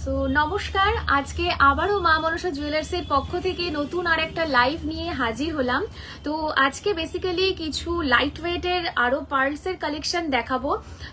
So নমস্কার, আজকে আবারও মা মনসা জুয়েলার্সের পক্ষ থেকে নতুন আর একটা লাইভ নিয়ে হাজির হলাম। তো আজকে বেসিক্যালি কিছু লাইট ওয়েটের আরো পার্লসের কালেকশন দেখাবো।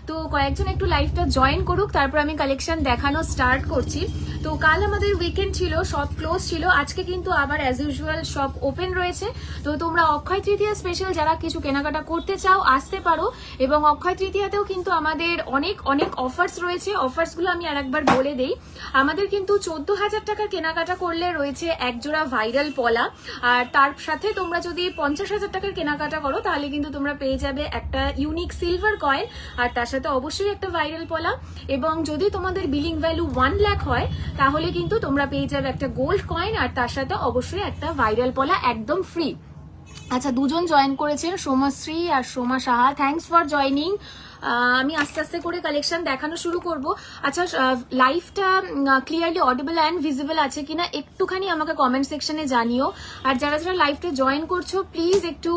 তো কয়েকজন একটু লাইভটা জয়েন করুক, তারপর আমি কালেকশন দেখানো স্টার্ট করছি। তো কাল আমাদের উইকেন্ড ছিল, সব ক্লোজ ছিল। আজকে কিন্তু আবার অ্যাজ ইউজুয়াল সব ওপেন রয়েছে। তো তোমরা অক্ষয় তৃতীয়া স্পেশাল যারা কিছু কেনাকাটা করতে চাও আসতে পারো, এবং অক্ষয় তৃতীয়াতেও কিন্তু আমাদের অনেক অনেক অফার্স রয়েছে। অফার্সগুলো আমি আর একবার বলে দেই। আমাদের কিন্তু 14,000 টাকার কেনাকাটা করলে রয়েছে একজোড়া ভাইরাল পলা, আর তার সাথে তোমরা যদি 50,000 টাকার কেনাকাটা করো তাহলে কিন্তু তোমরা পেয়ে যাবে একটা ইউনিক সিলভার কয়েন, আর তার সাথে অবশ্যই একটা ভাইরাল পলা। এবং যদি তোমাদের বিলিং ভ্যালু 1 লাখ হয় তাহলে কিন্তু তোমরা পেয়ে যাবে একটা গোল্ড কয়েন, আর তার সাথে অবশ্যই একটা ভাইরাল পলা একদম ফ্রি। আচ্ছা, দুজন জয়েন করেছেন, সোমাশ্রী আর Soma Saha, thanks for joining. আমি আস্তে আস্তে করে কালেকশন দেখানো শুরু করব। আচ্ছা, লাইভটা ক্লিয়ারলি অডিবল অ্যান্ড ভিজিবল আছে কিনা একটুখানি আমাকে কমেন্ট সেকশনে জানিও। আর যারা যারা লাইভটা জয়েন করছো প্লিজ একটু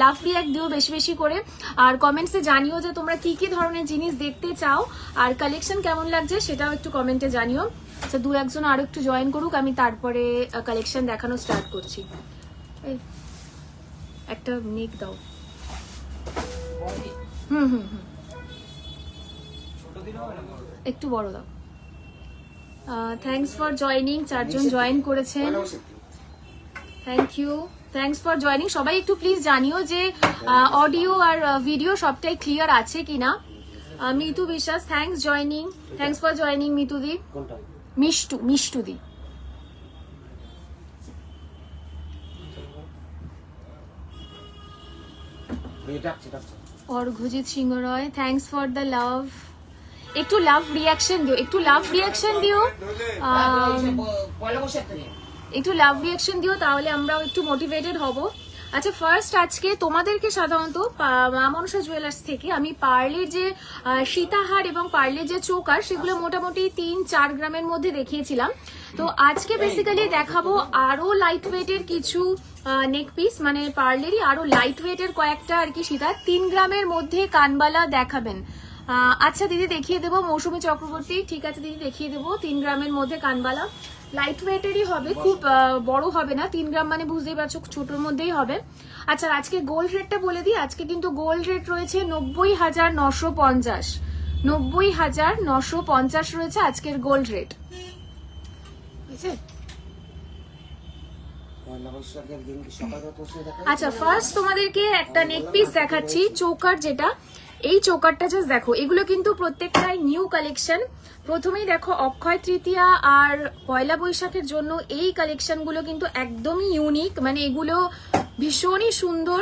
লাভ রিয়াক্ট দিও বেশি বেশি করে, আর কমেন্টসে জানিও যে তোমরা কি কি ধরনের জিনিস দেখতে চাও আর কালেকশন কেমন লাগছে সেটাও একটু কমেন্টে জানিও। আচ্ছা, দু একজন আরো একটু জয়েন করুক, আমি তারপরে কালেকশন দেখানো স্টার্ট করছি। একটা নেক দাও। হুম, একটু বড় দাও। থ্যাঙ্কস ফর জয়নিং, 4 জন জয়েন করেছেন, thank you, thanks for joining. সবাই একটু প্লিজ জানিও যে অডিও আর ভিডিও সবটাই ক্লিয়ার আছে কিনা। Mitu Biswas, thanks joining, thanks for joining মিতুদি। মিষ্টুদি। Arghajit Singha Roy, thanks for the love. একটু লাভ রিয়াকশন দিও, একটু লাভ রিয়াকশন দিও, একটু লাভ রিয়াকশন দিও, তাহলে আমরাও একটু মোটিভেটেড হব। আচ্ছা, ফার্স্ট আজকে তোমাদেরকে সাধারণত মা মনসা জুয়েলার্স থেকে আমি পার্লের যে সীতাহার এবং পার্লের যে চোকার সেগুলো মোটামুটি 3-4 গ্রামের মধ্যে দেখিয়েছিলাম। তো আজকে বেসিক্যালি দেখাবো আরো লাইট ওয়েটের কিছু নেক পিস, মানে পার্লেরই আরো লাইট ওয়েটের কয়েকটা আর কি সীতা। 3 গ্রামের মধ্যে কানবালা দেখাবেন। আচ্ছা দিদি, দেখিয়ে দেবো। মৌসুমী চক্রবর্তী, ঠিক আছে দিদি, দেখিয়ে দেবো। 3 গ্রামের মধ্যে কানবালা লাইট ওয়েটেরই হবে, খুব বড় হবে না। 3 গ্রাম মানে বুঝতেই পারছো ছোটোর মধ্যেই হবে। আচ্ছা, আজকে গোল্ড রেটটা বলে দিই। আজকে কিন্তু গোল্ড রেট রয়েছে 90,950, 90,950 রয়েছে আজকের গোল্ড রেট। আচ্ছা, ফার্স্ট তোমাদেরকে একটা নেক পিস দেখাচ্ছি, চৌকার যেটা। এই চৌকারটা জাস্ট দেখো, এগুলো কিন্তু প্রত্যেকটাই নিউ কালেকশন। প্রথমেই দেখো অক্ষয় তৃতীয়া আর পয়লা বৈশাখের জন্য এই কালেকশনগুলো কিন্তু একদমই ইউনিক, মানে এগুলো ভীষণই সুন্দর।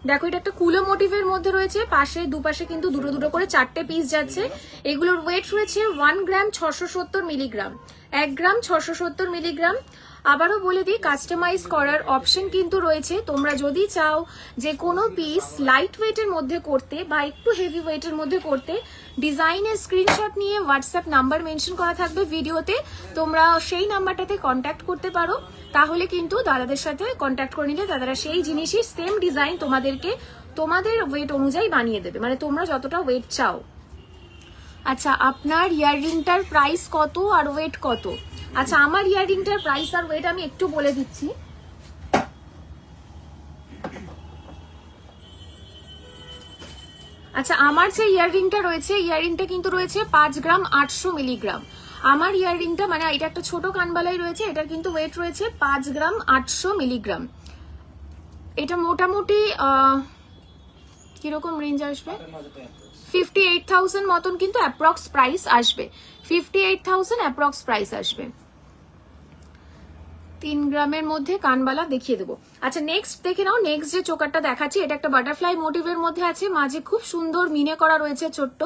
দেখো, এটা একটা কুলো মোটিভের মধ্যে রয়েছে, পাশে দুপাশে কিন্তু দুটো দুটো করে 4টে পিস যাচ্ছে। এগুলোর ওয়েট রয়েছে 1 গ্রাম 670 মিলিগ্রাম, 1 গ্রাম 670 মিলিগ্রাম। আবারও বলে দিই, কাস্টমাইজ করার অপশন কিন্তু রয়েছে। তোমরা যদি চাও যে কোনো পিস লাইট ওয়েটের মধ্যে করতে বা একটু হেভি ওয়েটের মধ্যে করতে, ডিজাইনের স্ক্রিনশট নিয়ে হোয়াটসঅ্যাপ নাম্বার মেনশন করা থাকবে ভিডিওতে, তোমরা সেই নাম্বারটাতে কন্ট্যাক্ট করতে পারো। তাহলে কিন্তু দাদাদের সাথে কন্ট্যাক্ট করে নিলে দাদারা সেই জিনিসই সেম ডিজাইন তোমাদেরকে তোমাদের ওয়েট অনুযায়ী বানিয়ে দেবে, মানে তোমরা যতটা ওয়েট চাও। আচ্ছা, আপনার ইয়াররিংটার প্রাইস কত আর ওয়েট কত? আচ্ছা, আমার ইয়াররিংটার প্রাইস আর ওয়েট আমি একটু বলে দিচ্ছি। আচ্ছা, আমার যে ইয়াররিংটা রয়েছে, ইয়াররিংটা কিন্তু রয়েছে 5 গ্রাম 800 মিলিগ্রাম। আমার ইয়াররিংটা, মানে এটা একটা ছোট কানবালাই রয়েছে, এটার কিন্তু ওয়েট রয়েছে 5 গ্রাম 800 মিলিগ্রাম। এটা মোটামুটি কিরকম রেঞ্জ আসবে? 58,000 মতন কিন্তু অ্যাপ্রক্স প্রাইস আসবে, 58,000 অ্যাপ্রক্স প্রাইস আসবে। 3 গ্রামের মধ্যে কানবালা দেখিয়ে দেবো। আচ্ছা, নেক্সট দেখে নাও। নেক্সট যে চোকারটা দেখাচ্ছি, এটা একটা বাটারফ্লাই মোটিভের মধ্যে আছে, মাঝে খুব সুন্দর মিনে করা রয়েছে ছোট্ট,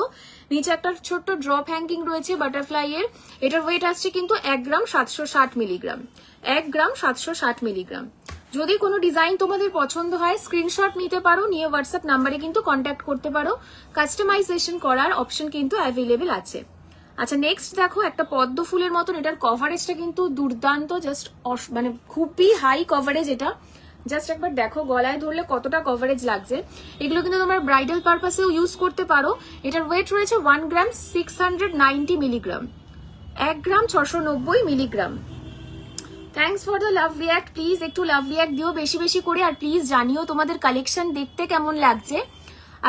নিচে একটা ছোট্ট ড্রপ হ্যাঙ্গিং রয়েছে বাটারফ্লাই এর। এটার ওয়েট আসছে কিন্তু 1 গ্রাম 760 মিলিগ্রাম, 1 গ্রাম 760 মিলিগ্রাম। যদি কোনো ডিজাইন তোমাদের পছন্দ হয় স্ক্রিনশট নিতে পারো, নিয়ে হোয়াটসঅ্যাপ নাম্বারে কিন্তু কন্ট্যাক্ট করতে পারো। কাস্টমাইজেশন করার অপশন কিন্তু অ্যাভেলেবেল আছে। আচ্ছা, নেক্সট দেখো একটা পদ্ম ফুলের মতন, এটার কভারেজটা কিন্তু দুর্দান্ত, জাস্ট মানে খুবই হাই কভারেজ। এটা জাস্ট একবার দেখো গলায় ধরলে কতটা কভারেজ লাগছে। এগুলো কিন্তু তোমার ব্রাইডাল পারপাসেও ইউজ করতে পারো। এটার ওয়েট রয়েছে 1 গ্রাম 690 milligram, 1 gram 690 milligram. Thanks for the love react, please একটু লাভ রিয়াক্ট দিও বেশি বেশি করে, আর প্লিজ জানিও তোমাদের কালেকশন দেখতে কেমন লাগছে।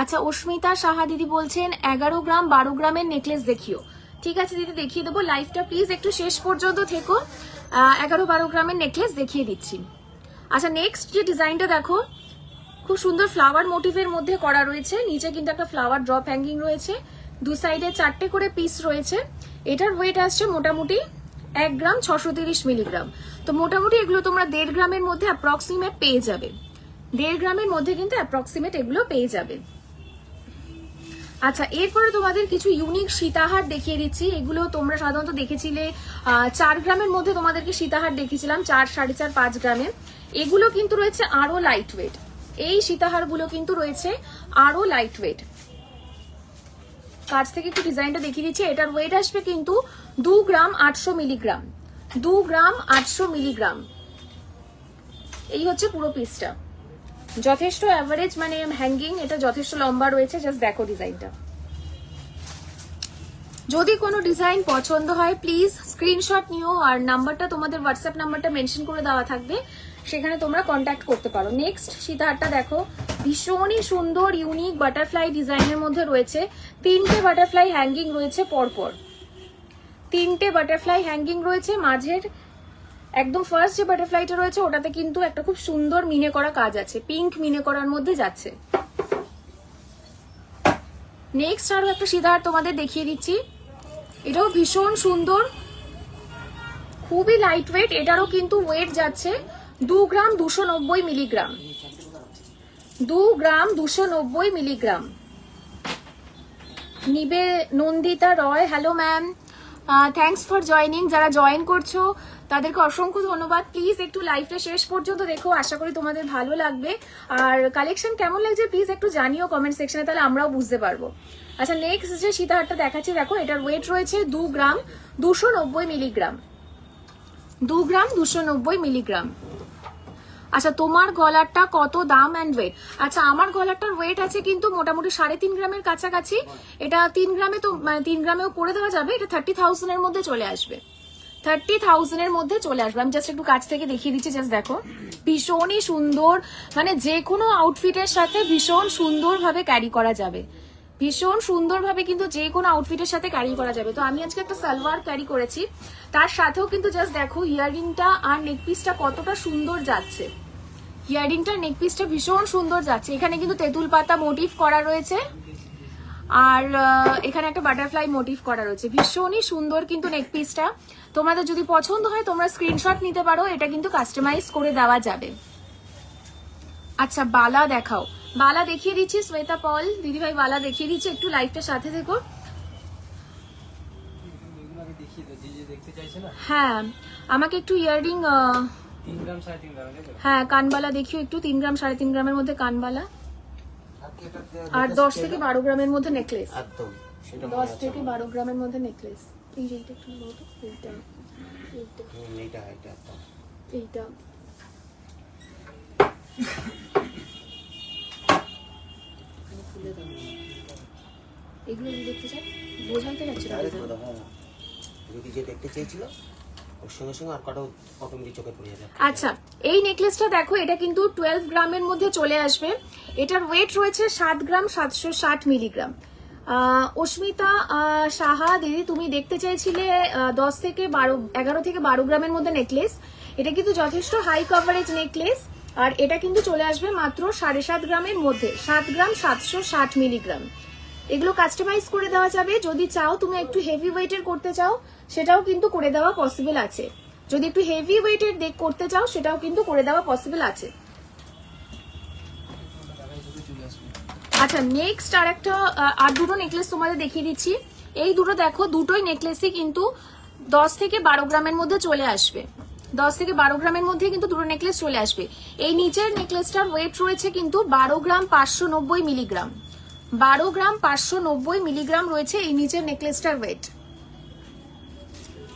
আচ্ছা, অস্মিতা সাহা দিদি বলছেন 11 গ্রাম 12 গ্রামের নেকলেস দেখিও। ঠিক আছে দিদি, দেখিয়ে দেবো। লাইভটা প্লিজ একটু শেষ পর্যন্ত থেকো, 11-12 গ্রামের নেকলেস দেখিয়ে দিচ্ছি। আচ্ছা, নেক্সট যে ডিজাইনটা দেখো, খুব সুন্দর ফ্লাওয়ার মোটিভের মধ্যে করা রয়েছে, নিচে কিন্তু একটা ফ্লাওয়ার ড্রপ হ্যাঙ্গিং রয়েছে, দু সাইডে 4টে করে পিস রয়েছে। এটার ওয়েট আসছে মোটামুটি 1 গ্রাম 630 মিলিগ্রাম। তো মোটামুটি এগুলো তোমরা 1.5 গ্রামের মধ্যে অ্যাপ্রক্সিমেট পেয়ে যাবে, 1.5 গ্রামের মধ্যে কিন্তু অ্যাপ্রক্সিমেট এগুলো পেয়ে যাবে। আচ্ছা, এরপরে তোমাদের কিছু ইউনিক সীতাহার দেখিয়ে দিচ্ছি। এগুলো তোমরা সাধারণত দেখেছিলে 4 গ্রামের মধ্যে, তোমাদেরকে সীতাহার দেখিয়েছিলাম 4, 4.5, 5 গ্রামের। এগুলো কিন্তু রয়েছে আরো লাইট ওয়েট, এই সীতাহার গুলো কিন্তু রয়েছে আরো লাইট ওয়েট। কাছ থেকে একটু ডিজাইনটা দেখিয়ে দিচ্ছি। এটার ওয়েট আসবে কিন্তু 2 গ্রাম 800 মিলিগ্রাম, 2 গ্রাম 800 মিলিগ্রাম। এই হচ্ছে পুরো পিসটা, যথেষ্ট অ্যাভারেজ মানে হ্যাঙ্গিং, এটা যথেষ্ট লম্বা রয়েছে। জাস্ট দেখো ডিজাইনটা। যদি কোনো ডিজাইন পছন্দ হয় প্লিজ স্ক্রিনশট নিও, আর নাম্বারটা তোমাদের হোয়াটসঅ্যাপ নাম্বারটা মেনশন করে দেওয়া থাকবে, সেখানে তোমরা কন্ট্যাক্ট করতে পারো। নেক্সট সীতাহারটা দেখো, ভীষণই সুন্দর ইউনিক বাটারফ্লাই ডিজাইনের মধ্যে রয়েছে। 3টে বাটারফ্লাই হ্যাঙ্গিং রয়েছে পরপর, 3টে বাটারফ্লাই হ্যাঙ্গিং রয়েছে। মাঝের একদম ফার্স্ট যে বাটারফ্লাইটা রয়েছে ওটাতে কিন্তু একটা খুব সুন্দর মিনে করা কাজ আছে, পিঙ্ক মিনে করার মধ্যে যাচ্ছে। নেক্সট আরো একটা সীতাহার তোমাদের দেখিয়ে দিচ্ছি, এটাও ভীষণ সুন্দর, খুবই লাইট ওয়েট। এটারও কিন্তু ওয়েট যাচ্ছে 2 গ্রাম 290 মিলিগ্রাম, 2 গ্রাম 290 মিলিগ্রাম। নিবে Nandita Roy, hello ma'am, thanks for joining. যারা জয়েন করছো তাদেরকে অসংখ্য ধন্যবাদ। প্লিজ একটু লাইভটা শেষ পর্যন্ত দেখো, আশা করি তোমাদের ভালো লাগবে। আর কালেকশন কেমন লাগছে প্লিজ একটু জানিও কমেন্ট সেকশনে, তাহলে আমরাও বুঝতে পারবো। আচ্ছা, নেক্সট যে সীতাহারটা দেখাচ্ছি দেখো, এটার ওয়েট রয়েছে 2 গ্রাম 290 মিলিগ্রাম, 2 গ্রাম 290 মিলিগ্রাম। আচ্ছা, তোমার গলারটা কত দাম অ্যান্ড ওয়েট? আচ্ছা, আমার গলারটার ওয়েট আছে কিন্তু মোটামুটি 3.5 গ্রামের কাছাকাছি। এটা 3 গ্রামে তো 3 গ্রামেও করে দেওয়া যাবে, এটা 30,000 এর মধ্যে চলে আসবে, 30,000 এর মধ্যে চলে আসবে। আমি জাস্ট একটু কাছ থেকে দেখিয়ে দিচ্ছি, জাস্ট দেখো, ভীষণই সুন্দর, মানে যে কোনো আউটফিটের সাথে ভীষণ সুন্দরভাবে ক্যারি করা যাবে, ভীষণ সুন্দরভাবে কিন্তু যে কোনো আউটফিটের সাথে ক্যারি করা যাবে। তো আমি আজকে একটা সালোয়ার ক্যারি করেছি, তার সাথেও কিন্তু জাস্ট দেখো ইয়াররিংটা আর নেকপিসটা কতটা সুন্দর যাচ্ছে, ইয়াররিংটা নেকপিসটা ভীষণ সুন্দর যাচ্ছে। এখানে কিন্তু তেঁতুল পাতা মোটিভ করা রয়েছে, আর এখানে একটা বাটারফ্লাই মোটিভ করা রয়েছে, ভীষণই সুন্দর কিন্তু নেকপিসটা। তোমাদের যদি পছন্দ হয় তোমরা স্ক্রিনশট নিতে পারো, এটা কিন্তু কাস্টমাইজ করে দেওয়া যাবে। আচ্ছা, বালা দেখাও, বালা দেখিয়ে দিচ্ছি। শ্বেতা পল দিদিভাই বালা দেখিয়ে দিচ্ছি, একটু লাইভটার সাথে দেখো। হ্যাঁ, আমাকে একটু ইয়াররিং, 3 গ্রাম 3.5 গ্রাম, হ্যাঁ কানবালা দেখিও একটু, 3 গ্রাম 3.5 গ্রামের মধ্যে কানবালা, আর 10 থেকে 12 গ্রামের মধ্যে নেকলেস, একদম 10 থেকে 12 গ্রামের মধ্যে নেকলেস। এই যে একটু বলতো, এইটা এইটা এইটা একদম এইটা এগুলো দেখতে চাই, বোঝাতে পারছি না। যদি যে দেখতে চেয়েছিল ওর সঙ্গে সঙ্গে আর কটা অটোমেটিক চোখে পড়ে যাবে। আচ্ছা, এই নেকলেসটা দেখো, এটা কিন্তু 12 গ্রামের মধ্যে চলে আসবে। এটার ওয়েট রয়েছে 7 গ্রাম 760 মিলিগ্রাম। অস্মিতা সাহা দিদি, তুমি দেখতে চাইছিলে 11 থেকে 12 গ্রামের মধ্যে নেকলেস। এটা কিন্তু যথেষ্ট হাই কভারেজ নেকলেস, আর এটা কিন্তু চলে আসবে মাত্র 7.5 গ্রামের মধ্যে, 7 গ্রাম 760 মিলিগ্রাম। এগুলো কাস্টমাইজ করে দেওয়া যাবে, যদি চাও তুমি একটু হেভি ওয়েটের করতে চাও সেটাও কিন্তু করে দেওয়া পসিবল আছে, যদি একটু হেভি ওয়েটের করতে চাও সেটাও কিন্তু করে দেওয়া পসিবল আছে। আচ্ছা, নেক্সট আর দুটো নেকলেস তোমাদের দেখিয়ে দিচ্ছি। এই দুটো দেখো, দুটোই নেকলেসই কিন্তু 10 থেকে 12 গ্রামের মধ্যে চলে আসবে, 10 থেকে 12 গ্রামের মধ্যে কিন্তু দুটো নেকলেস চলে আসবে। এই নিচের নেকলেসটার ওয়েট রয়েছে কিন্তু 12 গ্রাম 590 মিলিগ্রাম, 12 গ্রাম 590 মিলিগ্রাম রয়েছে এই নিচের নেকলেসটার ওয়েট।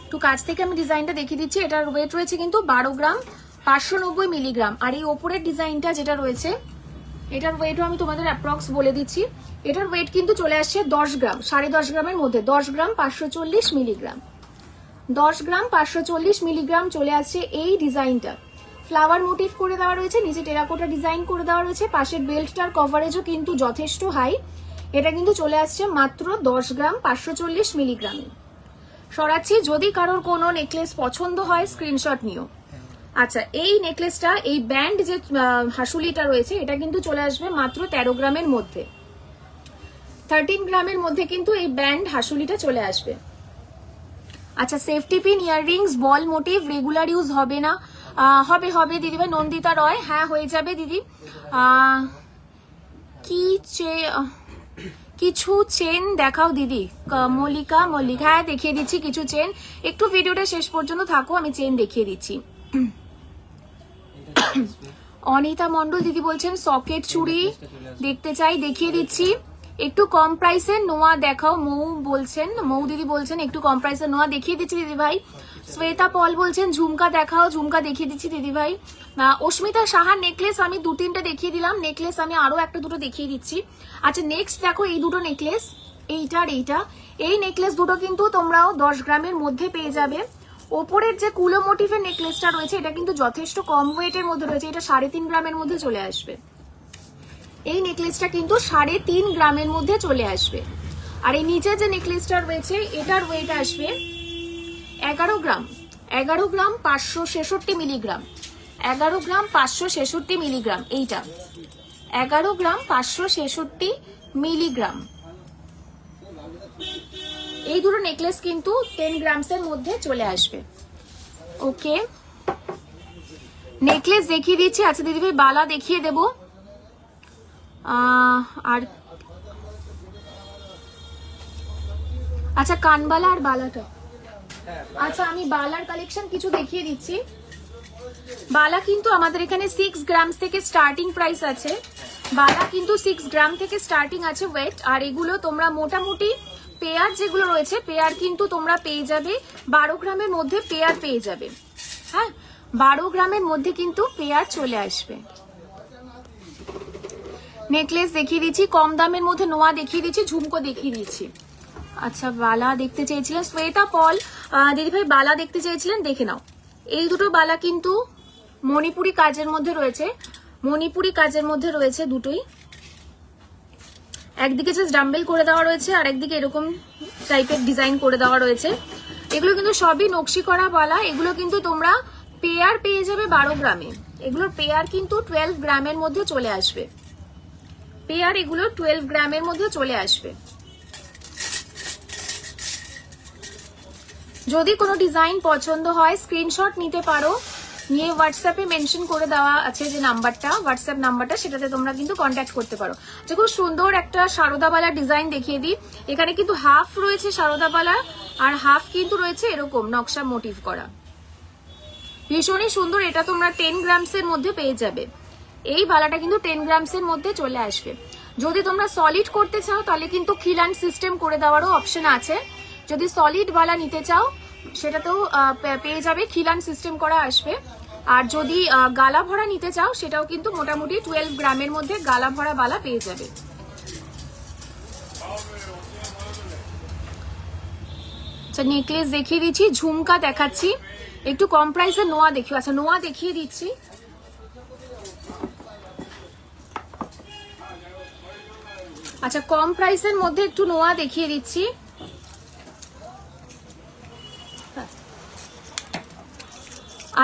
একটু কাছ থেকে আমি ডিজাইনটা দেখিয়ে দিচ্ছি, এটার ওয়েট রয়েছে কিন্তু 12 গ্রাম 590 মিলিগ্রাম। আর এই ওপরের ডিজাইনটা যেটা রয়েছে এটার ওয়েটও আমি তোমাদের অ্যাপ্রক্স বলে দিচ্ছি। এটার ওয়েট কিন্তু চলে আসছে 10 গ্রাম, 10.5 গ্রামের মধ্যে, 10 গ্রাম 540 মিলিগ্রাম, 10 গ্রাম 540 মিলিগ্রাম চলে আসছে এই ডিজাইনটা। ফ্লাওয়ার মোটিভ করে দেওয়া রয়েছে, নিচে টেরাকোটা ডিজাইন করে দেওয়া রয়েছে, পাশের বেল্টটার কভারেজও কিন্তু যথেষ্ট হাই। এটা কিন্তু চলে আসছে মাত্র 10 গ্রাম 540 মিলিগ্রামে। সরাচ্ছি, যদি কারোর কোনো নেকলেস পছন্দ হয় স্ক্রিনশট নিও। আচ্ছা, এই নেকলেসটা, এই ব্যান্ড যে হাসুলিটা রয়েছে, এটা কিন্তু চলে আসবে মাত্র 13 গ্রামের মধ্যে। 13 গ্রামের মধ্যে কিন্তু এই ব্যান্ড হাসুলিটা চলে আসবে। আচ্ছা, সেফটি পিন, ইয়াররিংস, বল মোটিভ রেগুলার ইউজ হবে না? হবে হবে দিদিভাই। নন্দিতা রয়, হ্যাঁ হয়ে যাবে দিদি। কিছু চেন দেখাও দিদি। মল্লিকা মল্লিক, হ্যাঁ দেখিয়ে দিচ্ছি কিছু চেন। একটু ভিডিওটা শেষ পর্যন্ত থাকো, আমি চেন দেখিয়ে দিচ্ছি। অনিতা মন্ডল দিদি বলছেন সকেট চুড়ি দেখতে চাই, দেখিয়ে দিচ্ছি। একটু কম প্রাইসের নোয়া দেখাও, মৌ বলছেন, মৌ দিদি বলছেন একটু কম প্রাইসের নোয়া দেখিয়ে দিচ্ছি দিদি ভাই। শ্বেতা পল বলছেন ঝুমকা দেখাও, ঝুমকা দেখিয়ে দিচ্ছি দিদি ভাই। অস্মিতা সাহার নেকলেস আমি 2-3টা দেখিয়ে দিলাম, নেকলেস আমি আরো 1-2টো দেখিয়ে দিচ্ছি। আচ্ছা, নেক্সট দেখো এই দুটো নেকলেস, এইটা আর এইটা। এই নেকলেস দুটো কিন্তু তোমরাও 10 গ্রামের মধ্যে পেয়ে যাবে। ওপরের যে কুলো মোটিভের নেকলেসটা রয়েছে, এটা কিন্তু যথেষ্ট কম ওয়েটের মধ্যে রয়েছে, এটা 3.5 গ্রামের মধ্যে চলে আসবে। এই নেকলেসটা কিন্তু 3.5 গ্রামের মধ্যে চলে আসবে। আর এই নিচে যে নেকলেসটা রয়েছে, এটার ওয়েট আসবে 11 গ্রাম 566 মিলিগ্রাম। 11 গ্রাম 566 মিলিগ্রাম, এইটা 11 গ্রাম 566 মিলিগ্রাম। এই দুটো নেকলেস কিন্তু 10 গ্রামসের মধ্যে চলে আসবে। ওকে, নেকলেস দেখিয়ে দিচ্ছি। আচ্ছা দিদিভাই, বালা দেখিয়ে দেবো। আর আচ্ছা, কানবালা আর বালাটা, আচ্ছা আমি বালার কালেকশন কিছু দেখিয়ে দিচ্ছি। বালা কিন্তু আমাদের এখানে 6 গ্রাম থেকে স্টার্টিং প্রাইস আছে। বালা কিন্তু 6 গ্রাম থেকে স্টার্টিং আছে ওয়েট। আর এগুলো তোমরা মোটামুটি পেয়ার যেগুলো রয়েছে, পেয়ার কিন্তু তোমরা পেয়ে যাবে 12 গ্রামের মধ্যে পেয়ার পেয়ে যাবে। হ্যাঁ, 12 গ্রামের মধ্যে কিন্তু পেয়ার চলে আসবে। নেকলেস দেখিয়ে দিচ্ছি, কম দামের মধ্যে নোয়া দেখিয়ে দিচ্ছি, ঝুমকো দেখিয়ে দিচ্ছি। আচ্ছা, বালা দেখতে চেয়েছিলেন শ্বেতা পল দিদিভাই, বালা দেখতে চেয়েছিলেন, দেখে নাও। এই দুটো বালা কিন্তু মণিপুরি কাজের মধ্যে রয়েছে, মণিপুরি কাজের মধ্যে রয়েছে দুটোই। একদিকে জাস্ট ডাম্বেল করে দেওয়া রয়েছে, আর একদিকে এরকম টাইপের ডিজাইন করে দেওয়া রয়েছে। এগুলো কিন্তু সবই নকশি করা বালা। এগুলো কিন্তু তোমরা পেয়ার পেয়ে যাবে 12 গ্রামে। এগুলোর পেয়ার কিন্তু 12 গ্রামের মধ্যে চলে আসবে। পেয়ার এগুলো 12 গ্রামের মধ্যে চলে আসবে। যদি কোনো ডিজাইন পছন্দ হয় স্ক্রিনশট নিতে পারো, নিয়ে হোয়াটসঅ্যাপে মেনশন করে দেওয়া আছে যে নাম্বারটা, হোয়াটসঅ্যাপ নাম্বারটা, সেটাতে তোমরা কিন্তু কন্ট্যাক্ট করতে পারো। যে খুব সুন্দর একটা সারদাবালা ডিজাইন দেখিয়ে দিই। এখানে কিন্তু হাফ রয়েছে সারদাবালা, আর হাফ কিন্তু রয়েছে এরকম নকশা মোটিভ করা, ভীষণই সুন্দর। এটা তোমরা 10 গ্রামসের মধ্যে পেয়ে যাবে। এই বালাটা কিন্তু 10 গ্রামসের মধ্যে চলে আসবে। যদি তোমরা সলিড করতে চাও তাহলে কিন্তু খিলান সিস্টেম করে দেওয়ারও অপশন আছে। যদি সলিড বালা নিতে চাও সেটাতেও পেয়ে যাবে, খিলান সিস্টেম করা আসবে। আর যদি গালা ভরা নিতে চাও সেটাও কিন্তু মোটামুটি 12 গ্রামের মধ্যে গালা ভরা বালা পেয়ে যাবে। আচ্ছা, নেকলেস দেখিয়ে দিচ্ছি, ঝুমকা দেখাচ্ছি। একটু কম প্রাইসের নোয়া দেখিও। আচ্ছা, নোয়া দেখিয়ে দিচ্ছি। আচ্ছা, কম প্রাইসের মধ্যে একটু নোয়া দেখিয়ে দিচ্ছি।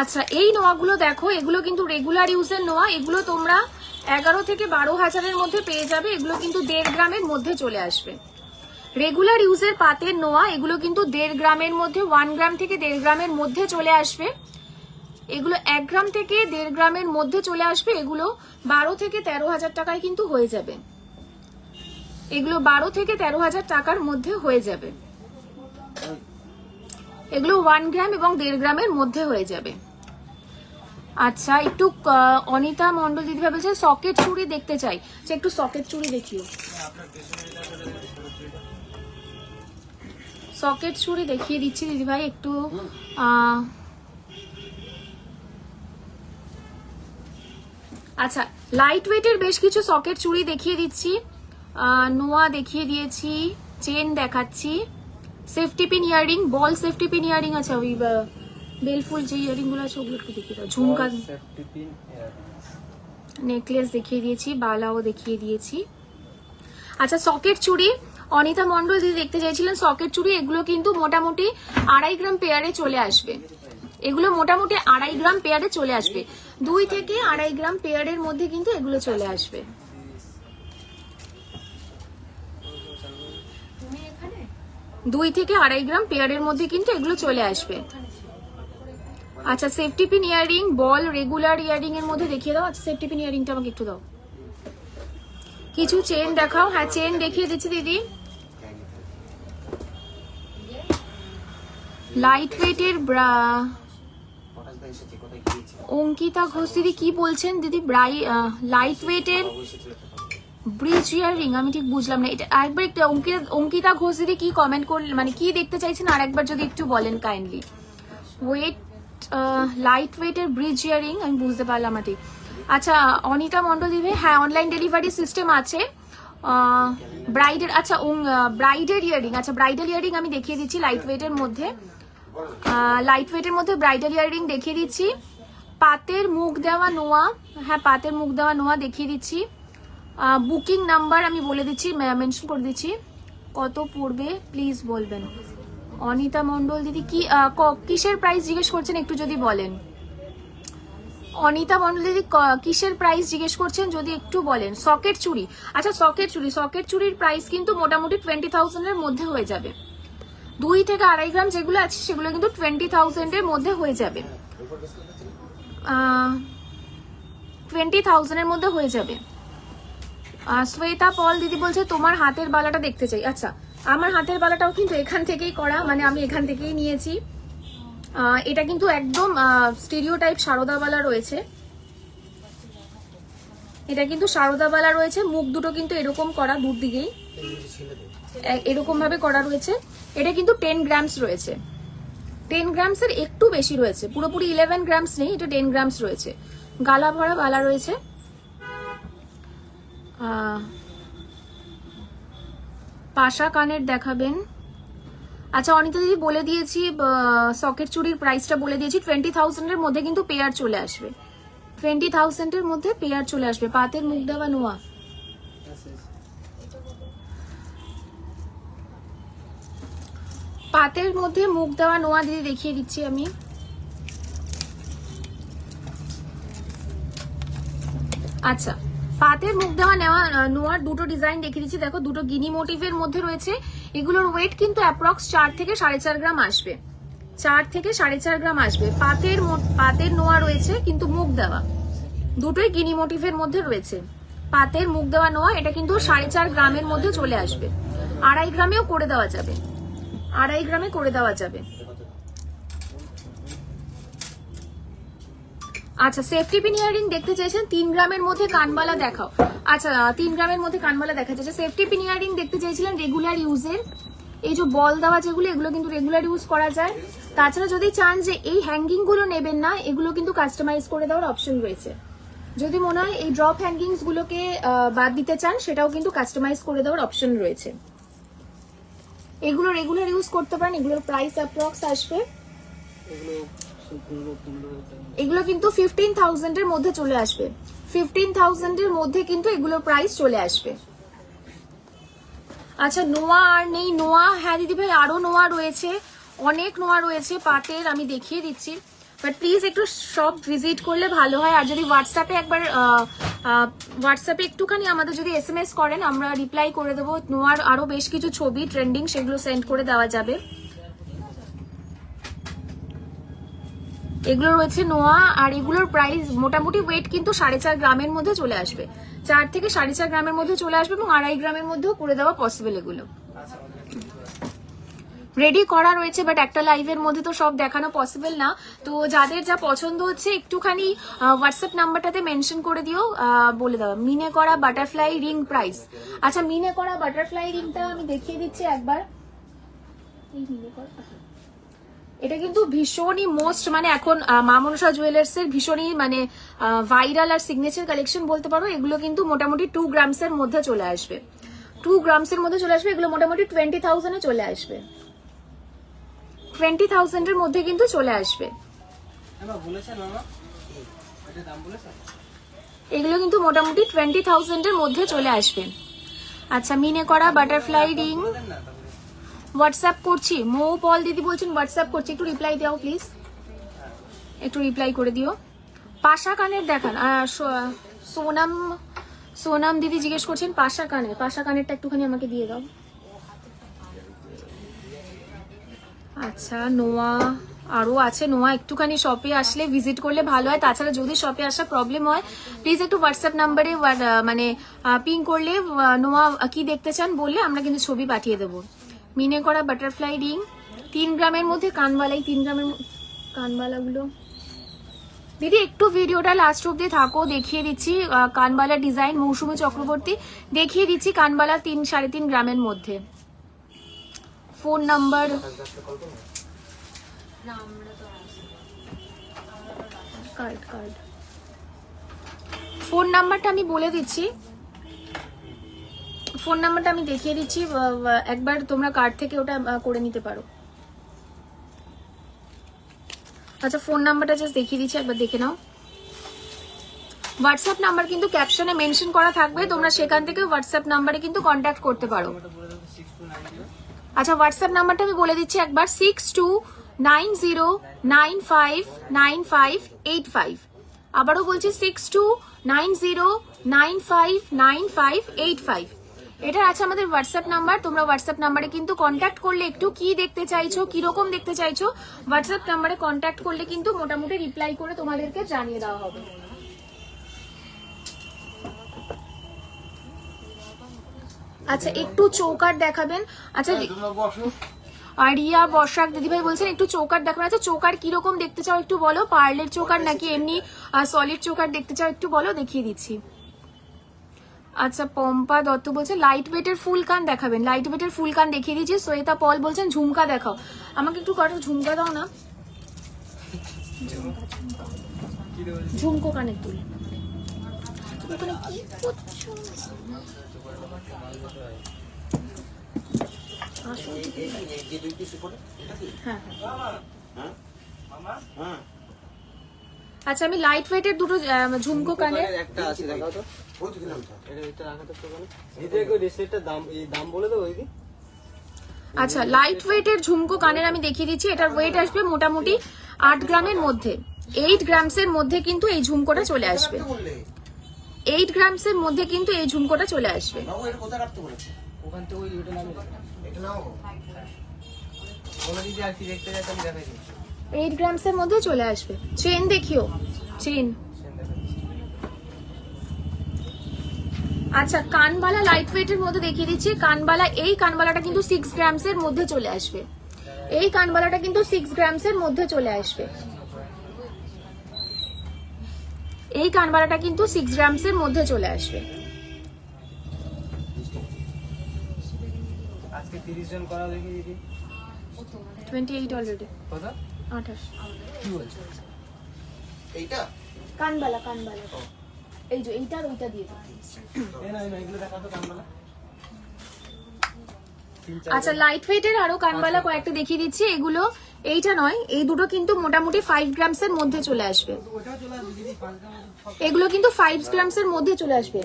আচ্ছা, এই নোয়াগুলো দেখো, এগুলো কিন্তু রেগুলার ইউজের নোয়া। এগুলো তোমরা 11 থেকে 12 হাজারের মধ্যে পেয়ে যাবে। এগুলো কিন্তু 1.5 গ্রামের মধ্যে চলে আসবে। রেগুলার ইউজের পাতের নোয়া, এগুলো কিন্তু 1.5 গ্রামের মধ্যে, 1 গ্রাম থেকে 1.5 গ্রামের মধ্যে চলে আসবে। এগুলো 1 গ্রাম থেকে 1.5 গ্রামের মধ্যে চলে আসবে। এগুলো 12 থেকে 13 হাজার টাকায় কিন্তু হয়ে যাবে। এগুলো 12 থেকে 13 হাজার টাকার মধ্যে হয়ে যাবে। এগুলো 1 গ্রাম এবং 1.5 গ্রামের মধ্যে হয়ে যাবে। আচ্ছা, একটু অনিতা মন্ডল দিদিভাই বলছে সকেট চুড়ি দেখতে চাই। একটু সকেট চুড়ি দেখিও। সকেট চুড়ি দেখিয়ে দিচ্ছি দিদিভাই একটু। আচ্ছা, লাইট ওয়েটের বেশ কিছু সকেট চুড়ি দেখিয়ে দিচ্ছি। নোয়া দেখিয়ে দিয়েছি, চেন দেখাচ্ছি। সেফটি পিন ইয়ারিং, বল সেফটি পিন ইয়ারিং আছে, ওই বেলফুল যে ইয়ারিং গুলো আছে ওগুলো একটু দেখিয়ে দাও। ঝুমকা, নেকলেস দেখিয়ে দিয়েছি, বালাও দেখিয়ে দিয়েছি। আচ্ছা সকেট চুড়ি, অনিতা মন্ডল দিদি দেখতে চাইছিলেন সকেট চুড়ি, এগুলো কিন্তু মোটামুটি 2.5 গ্রাম পেয়ারে চলে আসবে। এগুলো মোটামুটি 2.5 গ্রাম পেয়ারে চলে আসবে, 2 থেকে 2.5 গ্রাম পেয়ারের মধ্যে কিন্তু এগুলো চলে আসবে। 2 থেকে 2.5 গ্রাম পেয়ারের মধ্যে কিন্তু এগুলো চলে আসবে। আচ্ছা সেফটি পিন ইয়ারিং, বল রেগুলার ইয়ারিং এর মধ্যে দেখিয়ে দাও। আচ্ছা সেফটি পিন ইয়ারিংটা আমাকে একটু দাও। কিছু চেন দেখাও। হ্যাঁ চেন দেখিয়ে দিচ্ছি দিদি। লাইট ওয়েটের অঙ্কিতা ঘোষ দিদি কি বলছেন দিদি? লাইট ওয়েটের ব্রিজ ইয়ারিং, আমি ঠিক বুঝলাম না এটা, আরেকবার একটু অঙ্কিতা ঘোষ দিদি কি কমেন্ট করলেন, মানে কি দেখতে চাইছেন আরেকবার যদি একটু বলেন কাইন্ডলি। ওয়েট লাইট ওয়েটের ব্রিজ ইয়ারিং, আমি বুঝতে পারলাম না ঠিক। আচ্ছা অনিতা মন্ডল দিদি, হ্যাঁ অনলাইন ডেলিভারি সিস্টেম আছে। ব্রাইডের, আচ্ছা ব্রাইডের ইয়ারিং, আচ্ছা ব্রাইডাল ইয়ারিং আমি দেখিয়ে দিচ্ছি লাইট ওয়েটের মধ্যে। লাইট ওয়েটের মধ্যে ব্রাইডাল ইয়ারিং দেখিয়ে দিচ্ছি। পাতের মুখ দেওয়া নোয়া, হ্যাঁ পাতের মুখ দেওয়া নোয়া দেখিয়ে দিচ্ছি। বুকিং নাম্বার আমি বলে দিচ্ছি, মেনশন করে দিচ্ছি, কত পড়বে প্লিজ বলবেন। অনিতা মন্ডল দিদি কি কিসের প্রাইস জিজ্ঞেস করছেন একটু যদি বলেন। অনিতা মন্ডল দিদি কিসের প্রাইস জিজ্ঞেস করছেন যদি একটু বলেন। সকেট চুড়ি, আচ্ছা সকেট চুড়ির প্রাইস কিন্তু মোটামুটি 20,000 এর মধ্যে হয়ে যাবে। 2 থেকে 2.5 গ্রাম যেগুলো আছে সেগুলো কিন্তু 20,000 এর মধ্যে হয়ে যাবে। 20,000 এর মধ্যে হয়ে যাবে। শ্বেতা পল দিদি বলছে তোমার হাতের বালাটা দেখতে চাই। আচ্ছা আমার হাতের বালাটাও কিন্তু এখান থেকেই করা, মানে আমি এখান থেকেই নিয়েছি। এটা কিন্তু একদম স্টিরিও টাইপ সারদা বালা রয়েছে, এটা কিন্তু সারদা বালা রয়েছে। মুখ দুটো কিন্তু এরকম করা, দূর দিকেই এরকম ভাবে করা রয়েছে। এটা কিন্তু 10 গ্রামস রয়েছে, 10 গ্রামসের একটু বেশি রয়েছে, পুরোপুরি 11 গ্রামস নেই, এটা 10 গ্রামস রয়েছে। গালা ভরা বালা রয়েছে। পাশা কানের দেখাবেন। আচ্ছা অনিতা দিদি বলে দিয়েছি, সকেট চুড়ির প্রাইসটা বলে দিয়েছি, 20,000 এর মধ্যে কিন্তু পেয়ার চলে আসবে, 20,000 এর মধ্যে পেয়ার চলে আসবে। পাতের মুখ দেওয়া নোয়া, পাতের মধ্যে মুখ দেওয়া নোয়া দিদি দেখিয়ে দিচ্ছি আমি। আচ্ছা পাতের মুখ দেওয়া নোয়ার দুটো ডিজাইন দেখিয়ে দিচ্ছি, দেখো দুটো গিনি মোটিভের মধ্যে রয়েছে। এগুলোর ওয়েট কিন্তু অ্যাপ্রক্স 4 থেকে 4.5 গ্রাম আসবে, 4 থেকে 4.5 গ্রাম আসবে। পাতের নোয়া রয়েছে কিন্তু মুখ দেওয়া, দুটোই গিনি মোটিভের মধ্যে রয়েছে। পাতের মুখ দেওয়া নোয়া, এটা কিন্তু 4.5 গ্রামের মধ্যে চলে আসবে। 2.5 গ্রামেও করে দেওয়া যাবে, 2.5 গ্রামে করে দেওয়া যাবে। আচ্ছা সেফটি পিন ইয়ারিং দেখতে চাইছেন, 3 গ্রামের মধ্যে কানবালা দেখাও। আচ্ছা 3 গ্রামের মধ্যে কানবালা দেখা যাচ্ছে। সেফটি পিন ইয়ারিং দেখতে চাইছিলেন রেগুলার ইউজের, এই যে বল দেওয়া যেগুলো, এগুলো কিন্তু রেগুলার ইউজ করা যায়। তাছাড়া যদি চান যে এই হ্যাঙ্গিং গুলো নেবেন না, এগুলো কিন্তু কাস্টমাইজ করে দেওয়ার অপশন রয়েছে। যদি মনে হয় এই ড্রপ হ্যাঙ্গিংস গুলোকে বাদ দিতে চান, সেটাও কিন্তু কাস্টমাইজ করে দেওয়ার অপশন রয়েছে। এগুলো রেগুলার ইউজ করতে পারেন। এগুলোর প্রাইস অ্যাপ্রক্স আসবে, এগুলো কিন্তু 15,000 এর মধ্যে চলে আসবে, 15,000 এর মধ্যে কিন্তু এগুলোর প্রাইস চলে আসবে। আচ্ছা নোয়া আর নেই, নোয়া হ্যাঁ দিদি ভাই আরো নোয়া রয়েছে, অনেক নোয়া রয়েছে পাতের, আমি দেখিয়ে দিচ্ছি। বাট প্লিজ একটু শপ ভিজিট করলে ভালো হয়। আর যদি হোয়াটসঅ্যাপে একবার হোয়াটসঅ্যাপে একটুখানি আমাদের যদি SMS করেন, আমরা রিপ্লাই করে দেবো। নোয়ার আরো বেশ কিছু ছবি ট্রেন্ডিং, সেগুলো সেন্ড করে দেওয়া যাবে। এগুলো রয়েছে নোয়া, আর এগুলোর প্রাইস মোটামুটি ওয়েট কিন্তু 4.5 গ্রামের মধ্যে চলে আসবে, 4 থেকে 4.5 গ্রামের মধ্যে চলে আসবে, এবং 2.5 গ্রামের মধ্যেও করে দেওয়া পসিবল। এগুলো রেডি করা রয়েছে, বাট একটা লাইভের মধ্যে তো সব দেখানো পসিবল না। তো যাদের যা পছন্দ হচ্ছে একটুখানি হোয়াটসঅ্যাপ নাম্বারটাতে মেনশন করে দিও, বলে দাও মিনে করা বাটারফ্লাই রিং প্রাইস। আচ্ছা মিনে করা বাটারফ্লাই রিংটা আমি দেখিয়ে দিচ্ছি একবার। এটা কিন্তু ভীষণই মোস্ট, মানে এখন মা মনসা জুয়েলার্স এর ভীষণই মানে ভাইরাল আর সিগনেচার কালেকশন বলতে পারো। এগুলো কিন্তু মোটামুটি 2 গ্রামস এর মধ্যে চলে আসবে, 2 গ্রামস এর মধ্যে চলে আসবে। এগুলো মোটামুটি 20,000 এ চলে আসবে। 20,000 মধ্যে কিন্তু চলে আসবে। এগুলো কিন্তু মোটামুটি 20,000 মধ্যে চলে আসবে। আচ্ছা, মিনে করা বাটারফ্লাই রিং হোয়াটসঅ্যাপ করছি। মৌ পল দিদি বলছেন হোয়াটসঅ্যাপ করছি, একটু রিপ্লাই দাও প্লিজ, একটু রিপ্লাই করে দিও। পাশা কানের দেখান। সোনাম দিদি জিজ্ঞেস করছেন পাশা কানেরটা একটুখানি আমাকে দিয়ে দাও। আচ্ছা, নোয়া আরো আছে। নোয়া একটুখানি শপে আসলে ভিজিট করলে ভালো হয়, তাছাড়া যদি শপে আসা প্রবলেম হয় প্লিজ একটু হোয়াটসঅ্যাপ নাম্বারে মানে পিং করলে নোয়া কি দেখতে চান বললে আমরা কিন্তু ছবি পাঠিয়ে দেবো। মিনে করা বাটারফ্লাই রিং 3 গ্রামের মধ্যে কানবালা, এই 3 গ্রামের কানবালাগুলো দিদি একটু ভিডিওটা লাস্ট অব্দি থাকো, দেখিয়ে দিচ্ছি কানবালা ডিজাইন। মৌসুমী চক্রবর্তী দেখিয়ে দিচ্ছি কানবালা 3-3.5 গ্রামের মধ্যে। ফোন নাম্বার ফোন নাম্বারটা আমি বলে দিচ্ছি, ফোন নাম্বারটা আমি দেখিয়ে দিচ্ছি, একবার তোমরা কার্ড থেকে ওটা করে নিতে পারো। আচ্ছা, ফোন নাম্বারটা জাস্ট দেখিয়ে দিচ্ছি, একবার দেখে নাও। হোয়াটসঅ্যাপ নাম্বার কিন্তু ক্যাপশনে মেনশন করা থাকবে, তোমরা সেখান থেকে হোয়াটসঅ্যাপ নাম্বারে কিন্তু কন্ট্যাক্ট করতে পারো। আচ্ছা, হোয়াটসঅ্যাপ নাম্বারটা আমি বলে দিচ্ছি একবার, 6290959585। আবারও বলছি 6290959585। এটা আছে আমাদের হোয়াটসঅ্যাপ নাম্বার। তোমরা হোয়াটসঅ্যাপ নাম্বারে কিন্তু কন্ট্যাক্ট করলে একটু কি দেখতে চাইছো, কিরকম দেখতে চাইছো, হোয়াটসঅ্যাপ নাম্বারে কন্ট্যাক্ট করলে কিন্তু মোটামুটি রিপ্লাই করে তোমাদেরকে জানিয়ে দেওয়া হবে। আচ্ছা, একটু চৌকাট দেখাবেন। আচ্ছা, আর রিয়া বর্ষাক দিদিভাই বলছেন একটু চৌকাট দেখাবেন। আচ্ছা, চৌকাট কিরকম দেখতে চাও একটু বলো, পার্লের চৌকাট নাকি এমনি সলিড চৌকাট দেখতে চাও একটু বলো, দেখিয়ে দিচ্ছি। আচ্ছা, পম্পা দত্ত বলছে লাইট ওয়েটের ফুল কান দেখাবেন, লাইট ওয়েটের ফুল কান দেখিয়ে দিচ্ছি। শ্বেতা পল বলছেন ঝুমকা দেখাও, আমাকে একটু কটা ঝুমকা দাও না, ঝুমকো কানের তুল। আচ্ছা, আমি লাইট ওয়েটের দুটো ঝুমকো কানের একটা আছে, দেখাও তো। আচ্ছা, লাইট ওয়েটের ঝুমকো কানের আমি দেখিয়ে দিচ্ছি। এটার ওয়েট আসবে মোটামুটি 8 গ্রামের মধ্যে, 8 গ্রামসের মধ্যে কিন্তু এই ঝুমকোটা চলে আসবে। 8 গ্রামসের মধ্যে কিন্তু এই ঝুমকোটা চলে আসবে। 8 গ্রামসের মধ্যে চলে আসবে। চেন দেখিও, চেন। আচ্ছা, কানবালা লাইট ওয়েটের মধ্যে দেখিয়ে দিচ্ছি। কানবালা, এই কানবালাটা কিন্তু 6 গ্রামসের মধ্যে চলে আসবে। এই কানবালাটা কিন্তু 6 গ্রামসের মধ্যে চলে আসবে। এই কানবালাটা কিন্তু 6 গ্রামসের মধ্যে চলে আসবে। আজকে 30 জন করা দেখি দিদি। 28 অলরেডি। কত? 28। কি বলছো? এইটা কানবালা, কানবালা এই যে এইটা আর ওইটা দিয়ে দাও। এগুলো দেখা তো কানবালা। আচ্ছা, লাইট ওয়েটের আরো কানবালা কয়েকটা দেখিয়ে দিচ্ছি। এগুলো এইটা নয়, এই দুটো কিন্তু মোটামুটি 5 গ্রামসের মধ্যে চলে আসবে। এগুলো কিন্তু 5 গ্রামসের মধ্যে চলে আসবে,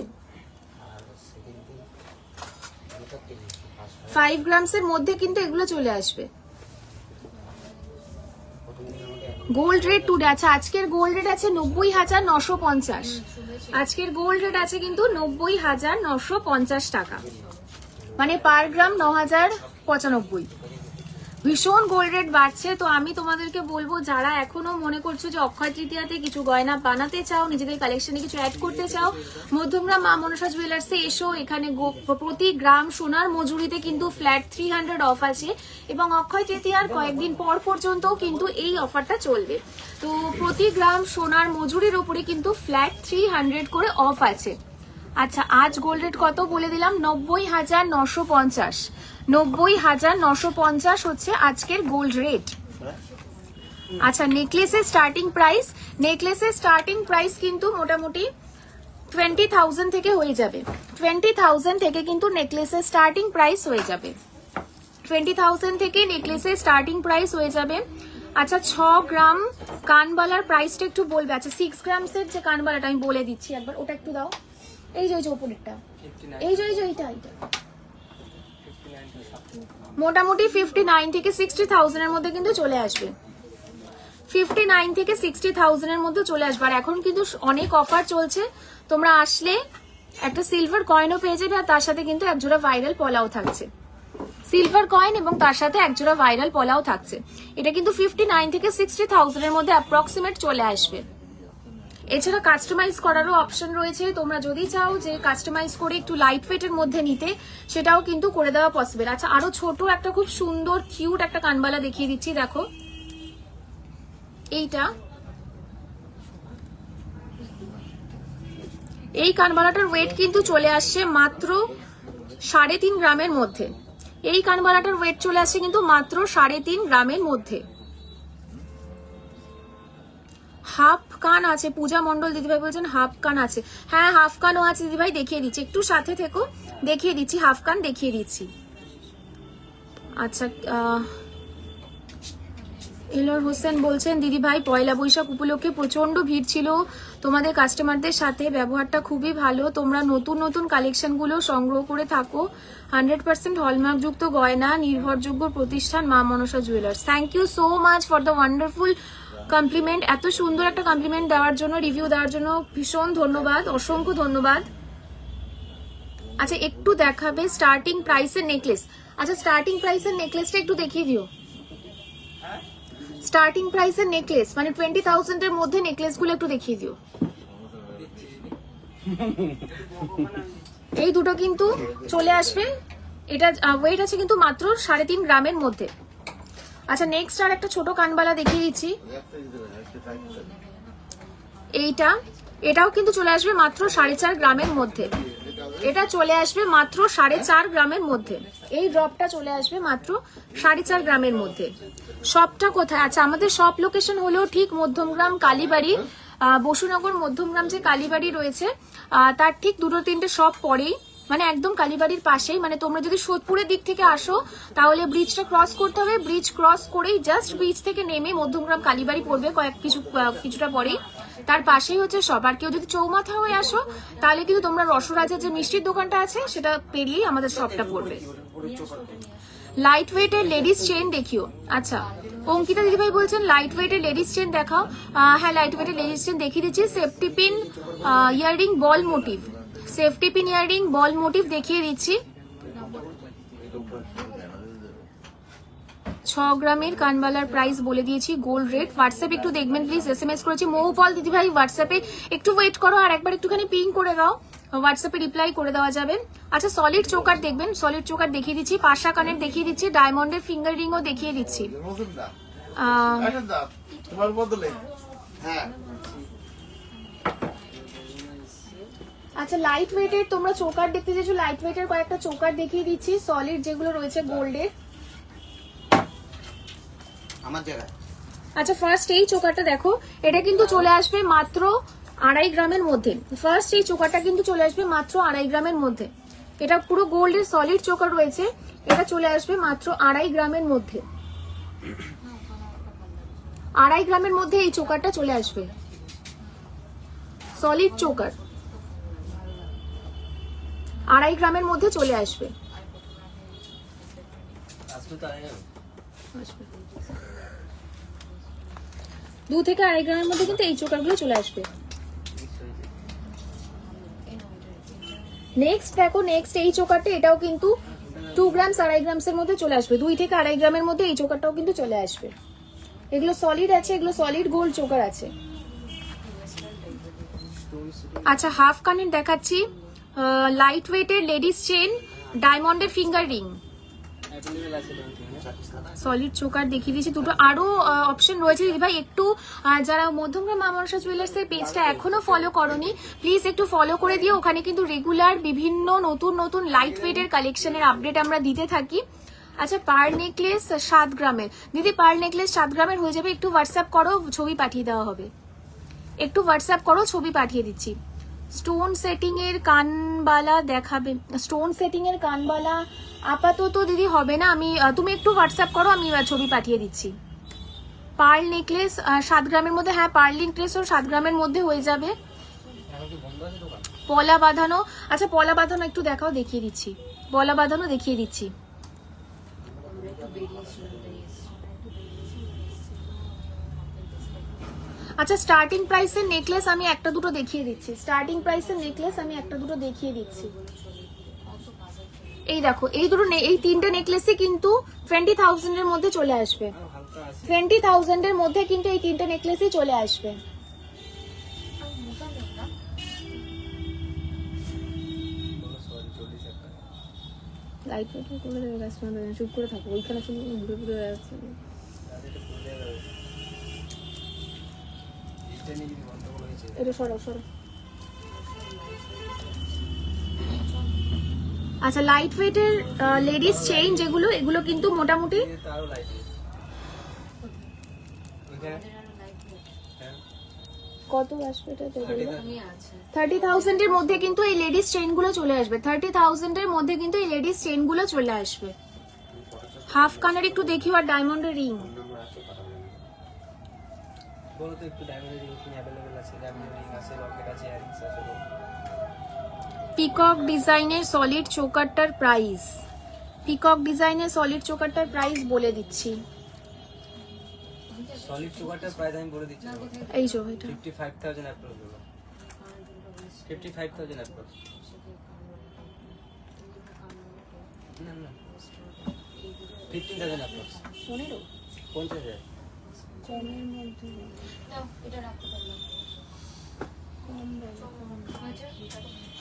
5 গ্রামসের মধ্যে কিন্তু এগুলো চলে আসবে। গোল্ড রেট টুডে, আচ্ছা আজকের গোল্ড রেট আছে 90,950। আজকের গোল্ড রেট আছে কিন্তু 90,950 টাকা, মানে পার গ্রাম 9,095। ভীষণ গোল্ড রেট বাড়ছে। তো আমি তোমাদেরকে বলবো, যারা এখনো মনে করছো যে অক্ষয় তৃতীয়াতে কিছু গয়না বানাতে চাও, নিজেদের কালেকশনে কিছু অ্যাড করতে চাও, মধ্যমগ্রাম মা মনসা জুয়েলার্সে এসো। এখানে প্রতি গ্রাম সোনার মজুরিতে কিন্তু ফ্ল্যাট 300 অফ আছে, এবং অক্ষয় তৃতীয়ার কয়েকদিন পর পর্যন্তও কিন্তু এই অফারটা চলবে। তো প্রতি গ্রাম সোনার মজুরির উপরে কিন্তু ফ্ল্যাট 300 করে অফ আছে। আচ্ছা, আজ গোল্ড রেট কত বলে দিলাম, 90,950। 90,950 হচ্ছে আজকের গোল্ড রেট। আচ্ছা, নেকলেসের স্টার্টিং প্রাইস, নেকলেসের স্টার্টিং প্রাইস কিন্তু মোটামুটি 20,000 থেকে হয়ে যাবে। 20,000 থেকে কিন্তু নেকলেসের স্টার্টিং প্রাইস হয়ে যাবে। 20,000 থেকে নেকলেসের স্টার্টিং প্রাইস হয়ে যাবে। আচ্ছা 6 গ্রাম কানবালার প্রাইসটা একটু বলবে। আচ্ছা 6 গ্রামসের যে কানবালাটা আমি বলে দিচ্ছি একবার, ওটা একটু দাও। এই যে ওপরেরটা, এই যে এইটা মোটামুটি 59 থেকে 60,000 এর মধ্যে কিন্তু চলে আসবে। 59 থেকে 60,000 এর মধ্যে চলে আসবে। আর এখন কিন্তু অনেক অফার চলছে, তোমরা আসলে একটা সিলভার কয়েনও পেয়ে যাবে, আর তার সাথে কিন্তু একজোড়া ভাইরাল পলাও থাকছে। সিলভার কয়েন এবং তার সাথে একজোড়া ভাইরাল পলাও থাকছে। এটা কিন্তু 59 থেকে 60,000 এর মধ্যে অ্যাপ্রক্সিমেট চলে আসবে। এছাড়া কাস্টমাইজ করারও অপশন রয়েছে, তোমরা যদি চাও যে কাস্টমাইজ করে একটু লাইট ওয়েটের মধ্যে নিতে, সেটাও কিন্তু করে দেওয়া পসিবল। আচ্ছা আরো ছোট একটা খুব সুন্দর কিউট একটা কানবালা দেখিয়ে দিচ্ছি, দেখো এইটা। এই কানবালাটার ওয়েট কিন্তু চলে আসছে মাত্র 3.5 গ্রামের মধ্যে। এই কানবালাটার ওয়েট চলে আসছে কিন্তু মাত্র 3.5 গ্রামের মধ্যে। হাফ কান আছে, পূজা মন্ডল দিদিভাই বলছেন হাফ কান আছে। হ্যাঁ হাফ কানও আছে দিদিভাই, দেখিয়ে দিচ্ছি, একটু সাথে থেকো, দেখিয়ে দিচ্ছি, হাফ কান দেখিয়ে দিচ্ছি। আচ্ছা এলোর হোসেন বলছেন দিদিভাই পয়লা বৈশাখ উপলক্ষে প্রচন্ড ভিড় ছিল তোমাদের কাস্টমারদের সাথে, ব্যবহারটা খুবই ভালো, তোমরা নতুন নতুন কালেকশনগুলো সংগ্রহ করে থাকো। 100% হলমার্কযুক্ত গয়না, নির্ভরযোগ্য প্রতিষ্ঠান Maa Manasa jewellers. Thank you so much for the wonderful compliment. এত সুন্দর একটা কমপ্লিমেন্ট দেওয়ার জন্য, রিভিউ দেওয়ার জন্য ভীষণ ধন্যবাদ, অসংখ্য ধন্যবাদ। আচ্ছা একটু দেখাবে স্টার্টিং প্রাইসের নেকলেস। আচ্ছা স্টার্টিং প্রাইসের নেকলেসটা একটু দেখিয়ে দিও। স্টার্টিং প্রাইসের নেকলেস মানে 20,000 এর মধ্যে নেকলেস গুলো একটু দেখিয়ে দিও। এই দুটো কিন্তু চলে আসবে, এটা ওয়েট আছে কিন্তু মাত্র 3.5 গ্রামের মধ্যে। আচ্ছা নেক্সট আর একটা ছোট কানবালা দেখিয়ে দিচ্ছি, এটাও কিন্তু চলে আসবে মাত্র 4.5 গ্রামের মধ্যে। এটা চলে আসবে মাত্র 4.5 গ্রামের মধ্যে। এই ড্রপটা চলে আসবে মাত্র 4.5 গ্রামের মধ্যে। শপটা কোথায়? আচ্ছা আমাদের শপ লোকেশন হলো ঠিক মধ্যমগ্রাম কালীবাড়ি, বসুনগর মধ্যমগ্রাম যে কালীবাড়ি রয়েছে তার ঠিক 2-3টে শপ পরেই, মানে একদম কালীবাড়ির পাশেই। মানে তোমরা যদি সোদপুরের দিক থেকে আসো তাহলে ব্রিজটা ক্রস করতে হবে, ব্রিজ ক্রস করেই জাস্ট ব্রিজ থেকে নেমে মধ্যমগ্রাম কালীবাড়ি পড়বে কিছুটা পরেই, তার পাশেই হচ্ছে শপ। আর কেউ যদি চৌমাথা হয়ে আসো তাহলে কিন্তু তোমরা রসরাজের যে মিষ্টির দোকানটা আছে সেটা পেরিয়েই আমাদের শপটা পড়বে। লাইট ওয়েটের লেডিস চেন দেখিও। আচ্ছা অঙ্কিতা দিদিভাই বলছেন লাইট ওয়েটের লেডিস চেন দেখাও। হ্যাঁ লাইট ওয়েটের লেডিস চেন দেখিয়ে দিচ্ছি। সেফটি পিন ইয়াররিং বল মোটিভ, সেফটি পিন ইয়াররিং বল মোটিভ দেখিয়ে দিচ্ছি। 6 গ্রামের কানবালার প্রাইস বলে দিয়েছি, গোল্ড রেট। হোয়াটসঅ্যাপ একটু দেখবেন প্লিজ, SMS করেছি। মৌপল দিদিভাই হোয়াটসঅ্যাপে একটু ওয়েট করো, আর একবার একটুখানি পিং করে দাও, হোয়াটসঅ্যাপে রিপ্লাই করে দেওয়া যাবে। আচ্ছা সলিড চোকার দেখবেন, সলিড চোকার দেখিয়ে দিচ্ছি, পাশা কানের দেখিয়ে দিচ্ছি, ডায়মন্ডের ফিঙ্গার রিংও দেখিয়ে দিচ্ছি। আচ্ছা লাইট ওয়েটের তোমরা চোকার দেখতে চাইছো, লাইট ওয়েটের কয়েকটা চোকার দেখিয়ে দিচ্ছি, সলিড যেগুলো রয়েছে গোল্ডের আমার জায়গায়। আচ্ছা ফার্স্ট এই চোকারটা দেখো, এটা কিন্তু চলে আসবে মাত্র 2.5 গ্রামের মধ্যে। ফার্স্ট এই চোকারটা কিন্তু চলে আসবে মাত্র 2.5 গ্রামের মধ্যে। এটা পুরো গোল্ডের সলিড চোকার রয়েছে, এটা চলে আসবে মাত্র 2.5 গ্রামের মধ্যে। 2.5 গ্রামের মধ্যে এই চোকারটা চলে আসবে, সলিড চোকার 2.5 গ্রামের মধ্যে চলে আসবে। 2 থেকে 2.5 গ্রামের মধ্যে কিন্তু এই চোকারগুলো চলে আসবে। নেক্সট দেখো, নেক্সট এই চোকারটা, এটাও কিন্তু 2 গ্রাম 2.5 গ্রামসের মধ্যে চলে আসবে। 2 থেকে 2.5 গ্রামের মধ্যে এই চোকারটাও কিন্তু চলে আসবে। এগুলো সলিড আছে, এগুলো সলিড গোল্ড চোকার আছে। আচ্ছা হাফ কানের দেখাচ্ছি, লাইট ওয়েটের লেডিস চেন, ডায়মন্ডের ফিঙ্গার রিং, সলিড চোকার দেখিয়ে দিয়েছি দুটো। আরো অপশন রয়েছে দিদিভাই, একটু যারা মধ্যমগ্রাম মা মনসা জুয়েলার্স এর পেজটা এখনো ফলো করোনি প্লিজ একটু ফলো করে দিও। ওখানে কিন্তু রেগুলার বিভিন্ন নতুন নতুন লাইট ওয়েটের কালেকশনের আপডেট আমরা দিতে থাকি। আচ্ছা পার্ল নেকলেস 7 গ্রামের দিদি, পার্ল নেকলেস 7 গ্রামের হয়ে যাবে, একটু হোয়াটসঅ্যাপ করো, ছবি পাঠিয়ে দেওয়া হবে। একটু হোয়াটসঅ্যাপ করো, ছবি পাঠিয়ে দিচ্ছি। স্টোন সেটিং এর কানবালা দেখাবে? স্টোন সেটিং এর কানবালা আপাতত দিদি হবে না, আমি তুমি একটু হোয়াটসঅ্যাপ করো, আমি ছবি পাঠিয়ে দিচ্ছি। পার্ল নেকলেস 7 গ্রামের মধ্যে, হ্যাঁ পার্ল নেকলেসও 7 গ্রামের মধ্যে হয়ে যাবে। এখন কি বন্ধ আছে দোকান? পলা বাঁধানো, আচ্ছা পলা বাঁধানো একটু দেখাও, দেখিয়ে দিচ্ছি। পলা বাঁধানো দেখিয়ে দিচ্ছি। আচ্ছা স্টার্টিং প্রাইসের নেকলেস আমি একটা দুটো দেখিয়ে দিচ্ছি। স্টার্টিং প্রাইসের নেকলেস আমি একটা দুটো দেখিয়ে দিচ্ছি। এই দেখো এই দুটো এই 3টে নেকলেসই কিন্তু 20,000 এর মধ্যে চলে আসবে। হালকা আছে 20,000 এর মধ্যে কিন্তু এই 3টে নেকলেসই চলে আসবে। সরি 40 টাকা। লাইট ওয়েট করে দেবে কাস্টমার, চুপ করে থাকো, ওইখানে শুনে ঘুরে ঘুরে যাচ্ছে। আজ এটা খুলে যাবে। এটা নিয়ে যদি গন্ডগোল হয়েছে এটা সরো সরো। আচ্ছা লাইট ওয়েটের লেডিস চেইন যেগুলো, এগুলো কিন্তু মোটামুটি তারও লাইট ওইখানে হ্যাঁ কত আসবে এটা? 30,000 এর মধ্যে কিন্তু এই লেডিস চেইন গুলো চলে আসবে। 30,000 এর মধ্যে কিন্তু এই লেডিস চেইন গুলো চলে আসবে। হাফ কানের একটু দেখি, আর ডায়মন্ডের রিং বলো তো একটু ডায়মন্ড রিং কি अवेलेबल আছে? ডায়মন্ড রিং আছে, লকেট আছে, ইয়ারিংস আছে। বলো পিকক ডিজাইনের সলিড চোকারটার প্রাইস, পিকক ডিজাইনের সলিড চোকারটার প্রাইস বলে দিচ্ছি। সলিড সুগারটার প্রাইস আমি বলে দিচ্ছি। এই যে এটা 55,000 অ্যাপ্রক্স হলো। 55,000 অ্যাপ্রক্স। না না 15,000 অ্যাপ্রক্স। 50,000 কমের মধ্যে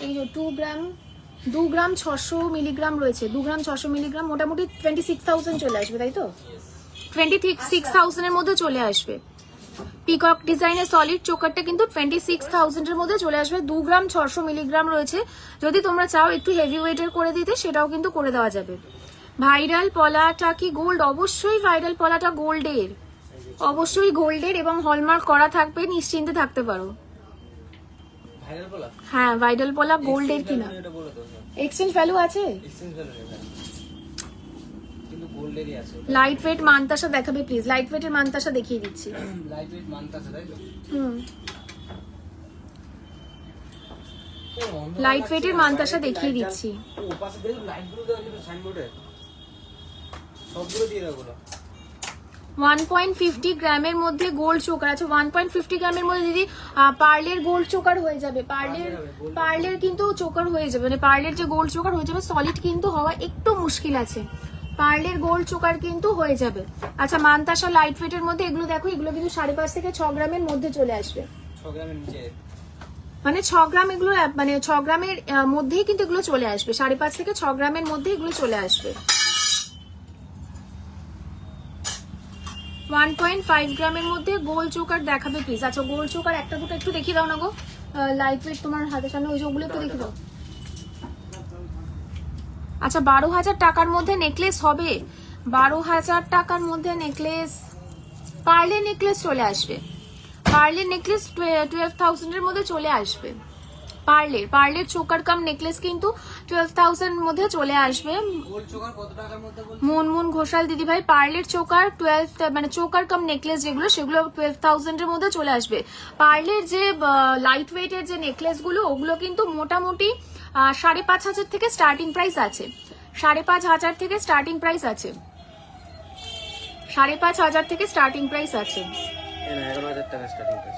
এই যে 2 গ্রাম 600 মিলিগ্রাম রয়েছে। 2 গ্রাম 600 মিলিগ্রাম মোটামুটি 26,000 চলে আসবে, তাই তো? 26,000 এর মধ্যে চলে আসবে। পিকক ডিজাইনের সলিড চোকারটা কিন্তু 26,000 এর মধ্যে চলে আসবে। 2 গ্রাম 600 মিলিগ্রাম রয়েছে। যদি তোমরা চাও একটু হেভি ওয়েটের করে দিতে, সেটাও কিন্তু করে দেওয়া যাবে। ভাইরাল পলাটা কি গোল্ড? অবশ্যই ভাইরাল পলাটা গোল্ডের, অবশ্যই গোল্ডের এবং হলমার্ক করা থাকবে, নিশ্চিন্তে থাকতে পারো। ভাইরাল বলা? হ্যাঁ ভাইরাল পলা গোল্ডের কিনা। এটা বলে দাও। এক্সচেঞ্জ ভ্যালু আছে? এক্সচেঞ্জ ভ্যালু নেই কিন্তু গোল্ডেরই আছে। লাইট ওয়েট মানতাসা দেখাবে প্লিজ। লাইট ওয়েটের মানতাসা দেখিয়ে দিচ্ছি। লাইট ওয়েট মানতে আছে তাই তো? লাইট ওয়েটের মানতাসা দেখিয়ে দিচ্ছি। ও পাশে দেখো লাইটগুলো দেওয়া আছে সাইনবোর্ডে, সবগুলো দিয়ে দাও গুলো। 1.50 গ্রামের মধ্যে গোল্ড চোকার আছে। 1.50 গ্রামের মধ্যে দিদি পার্লের গোল্ড চোকার হয়ে যাবে। পার্লের কিন্তু চোকার হয়ে যাবে, মানে পার্লের যে গোল্ড চোকার হয়ে যাবে। সলিড কিন্তু হওয়া একটু মুশকিল আছে, পার্লের গোল্ড চোকার কিন্তু হয়ে যাবে। আচ্ছা মানতাসা লাইট ওয়েটের মধ্যে এগুলো দেখো, এগুলো কিন্তু 5.5 থেকে 6 গ্রামের মধ্যে চলে আসবে। 6 গ্রামের নিচে মানে 6 গ্রাম এগুলো, মানে 6 গ্রামের মধ্যেই কিন্তু এগুলো চলে আসবে। 5.5 থেকে 6 গ্রামের মধ্যে এগুলো চলে আসবে। 1.5 গ্রামের মধ্যে গোল চোকার দেখাবে প্লিজ। আচ্ছা গোল চোকার একটা দুটো একটু দেখিয়ে দাও না গো, লাইট ওয়েট তোমার হাতের সামনে, ওই যে ওগুলো একটু দেখিয়ে দাও। আচ্ছা 12,000 টাকার মধ্যে নেকলেস হবে? 12,000 টাকার মধ্যে নেকলেস, পার্লের নেকলেস চলে আসবে। পার্লের নেকলেস 12,000 এর মধ্যে চলে আসবে। পার্লের চোকার কাম নেকলেস কিন্তু 12,000 এর মধ্যে চলে আসবে। গোল্ড চোকার কত টাকার মধ্যে বলছো? মুনমুন ঘোষাল দিদি ভাই, পার্লের চোকার 12, মানে চোকার কাম নেকলেস যেগুলো, সেগুলো 12,000 এর মধ্যে চলে আসবে। পার্লের যে লাইট ওয়েটের যে নেকলেস গুলো, ওগুলো কিন্তু মোটামুটি 5,500 থেকে স্টার্টিং প্রাইস আছে। 5,500 থেকে স্টার্টিং প্রাইস আছে। 5,500 থেকে স্টার্টিং প্রাইস আছে। 11,000 টাকা স্টার্টিং প্রাইস।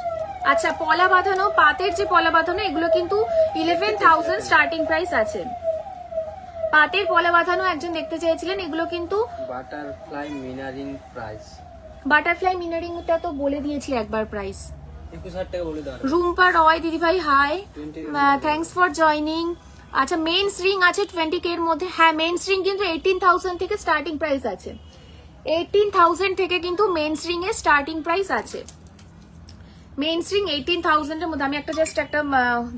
আচ্ছা পলা বাঁধানো, পাতের যে পলা বাঁধানো, এগুলো কিন্তু 11,000 স্টার্টিং প্রাইস আছে। পাতের পলা বাঁধানো একজন দেখতে চেয়েছিলেন, এগুলো কিন্তু বাটারফ্লাই মিনারিং প্রাইস। বাটারফ্লাই মিনারিংটা তো বলে দিয়েছি একবার প্রাইস। 21,000 টাকা বলে দাও। রুম্পা রয় দিদি ভাই হাই, থ্যাঙ্কস ফর জয়নিং। আচ্ছা মেন্স রিং আছে 20K এর মধ্যে। হ্যাঁ মেন্স রিং কিন্তু 18,000 থেকে স্টার্টিং প্রাইস আছে। 18,000 থেকে কিন্তু মেন্স রিং এর স্টার্টিং প্রাইস আছে। মেন্স রিং 18,000 এর মধ্যে। আমি একটা জাস্ট একটা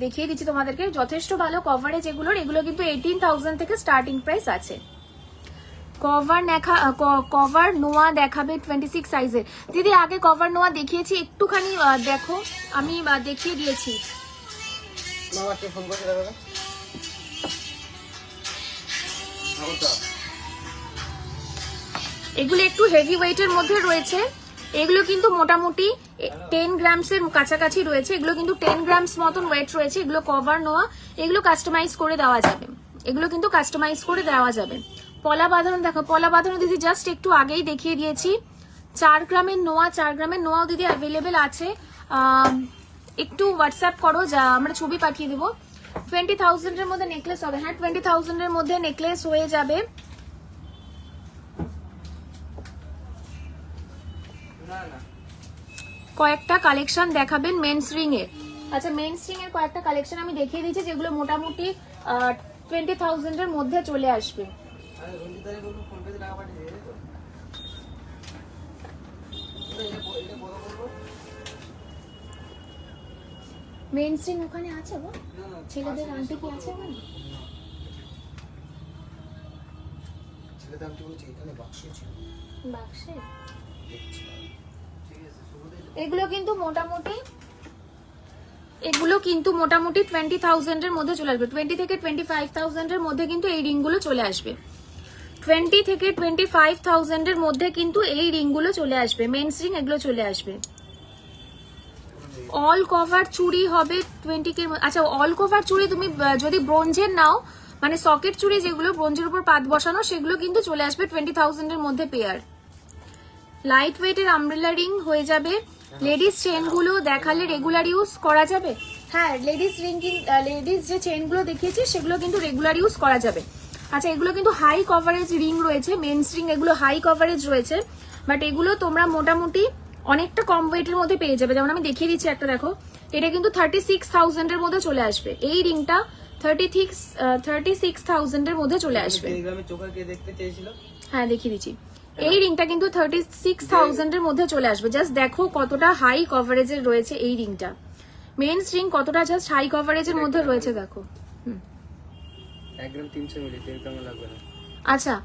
দেখিয়ে দিচ্ছি তোমাদেরকে, যথেষ্ট ভালো কভারেজ এগুলোর। এগুলো কিন্তু 18,000 থেকে স্টার্টিং প্রাইস আছে। কভার নোয়া দেখাবে 26 সাইজের। দিদি আগে কভার নোয়া দেখিয়েছি, একটুখানি দেখো, আমি দেখিয়ে দিয়েছি। মামা কে ফোন করছে দাদা? এগুলো একটু হেভি ওয়েটের মধ্যে রয়েছে। এগুলো কিন্তু মোটামুটি 10 গ্রামসের কাছাকাছি রয়েছে। এগুলো কিন্তু 10 গ্রামস মতন ওয়েট রয়েছে। এগুলো কভার নোয়া, এগুলো কাস্টমাইজ করে দেওয়া যাবে। এগুলো কিন্তু কাস্টমাইজ করে দেওয়া যাবে। পলা বাঁধানো দেখো, পলা বাঁধানো দিদি জাস্ট একটু আগেই দেখিয়ে দিয়েছি। 4 গ্রামের নোয়া, 4 গ্রামের নোয়াও দিদি অ্যাভেলেবেল আছে। একটু হোয়াটসঅ্যাপ করো, যা আমরা ছবি পাঠিয়ে দেবো। 20,000 এর মধ্যে নেকলেস হবে। হ্যাঁ 20,000 এর মধ্যে নেকলেস হয়ে যাবে। কয়েকটা কালেকশন দেখাবেন মেন্স রিং এর। আচ্ছা মেন্স রিং এর কয়েকটা কালেকশন আমি দেখিয়ে দিয়েছি, যেগুলো মোটামুটি 20,000 এর মধ্যে চলে আসবে। মেন্স রিং ওখানে আছে গো, ছেলেদের আন্টি কি আছে ওখানে? ছেলেদের আন্টি বলছে এখানে বাক্সে ছিল। বাক্সে এগুলো কিন্তু মোটামুটি 20,000 এর মধ্যে চলে আসবে। 20 থেকে 25,000 এর মধ্যে কিন্তু এই রিংগুলো চলে আসবে। 20 থেকে 25,000 এর মধ্যে কিন্তু এই রিংগুলো চলে আসবে। মেন্স রিং এগুলো চলে আসবে। অল কভার চুড়ি হবে 20 কে। আচ্ছা অল কভার চুড়ি তুমি যদি ব্রোঞ্জের নাও, মানে সকেট চুড়ি যেগুলো ব্রোঞ্জের উপর পাত বসানো, সেগুলো কিন্তু চলে আসবে 20,000 এর মধ্যে পেয়ার। লাইট ওয়েটের আমব্রেলা রিং হয়ে যাবে। লেডিস চেন গুলো দেখালে রেগুলার ইউজ করা যাবে। হ্যাঁ লেডিস যে চেন গুলো দেখিয়েছি সেগুলো কিন্তু রেগুলার ইউজ করা যাবে। আচ্ছা এগুলো কিন্তু হাই কভারেজ রিং রয়েছে, মেন্স রিং এগুলো হাই কভারেজ রয়েছে, বাট এগুলো তোমরা মোটামুটি অনেকটা কম ওয়েটের মধ্যে পেয়ে যাবে। যেমন আমি দেখিয়ে দিচ্ছি একটা, দেখো এটা কিন্তু 36,000 এর মধ্যে চলে আসবে। এই রিংটা 36,000 এর মধ্যে চলে আসবে। হ্যাঁ দেখিয়ে দিচ্ছি, এই রিংটা কিন্তু 36,000 এর মধ্যে চলে আসবে। জাস্ট দেখো কতটা হাই কভারেজের রয়েছে এই রিংটা। মেন্স রিং কতটা জাস্ট হাই কভারেজের মধ্যে রয়েছে দেখো। 1 গ্রাম 300 মিলি, 1.5 গ্রাম লাগবে না। আচ্ছা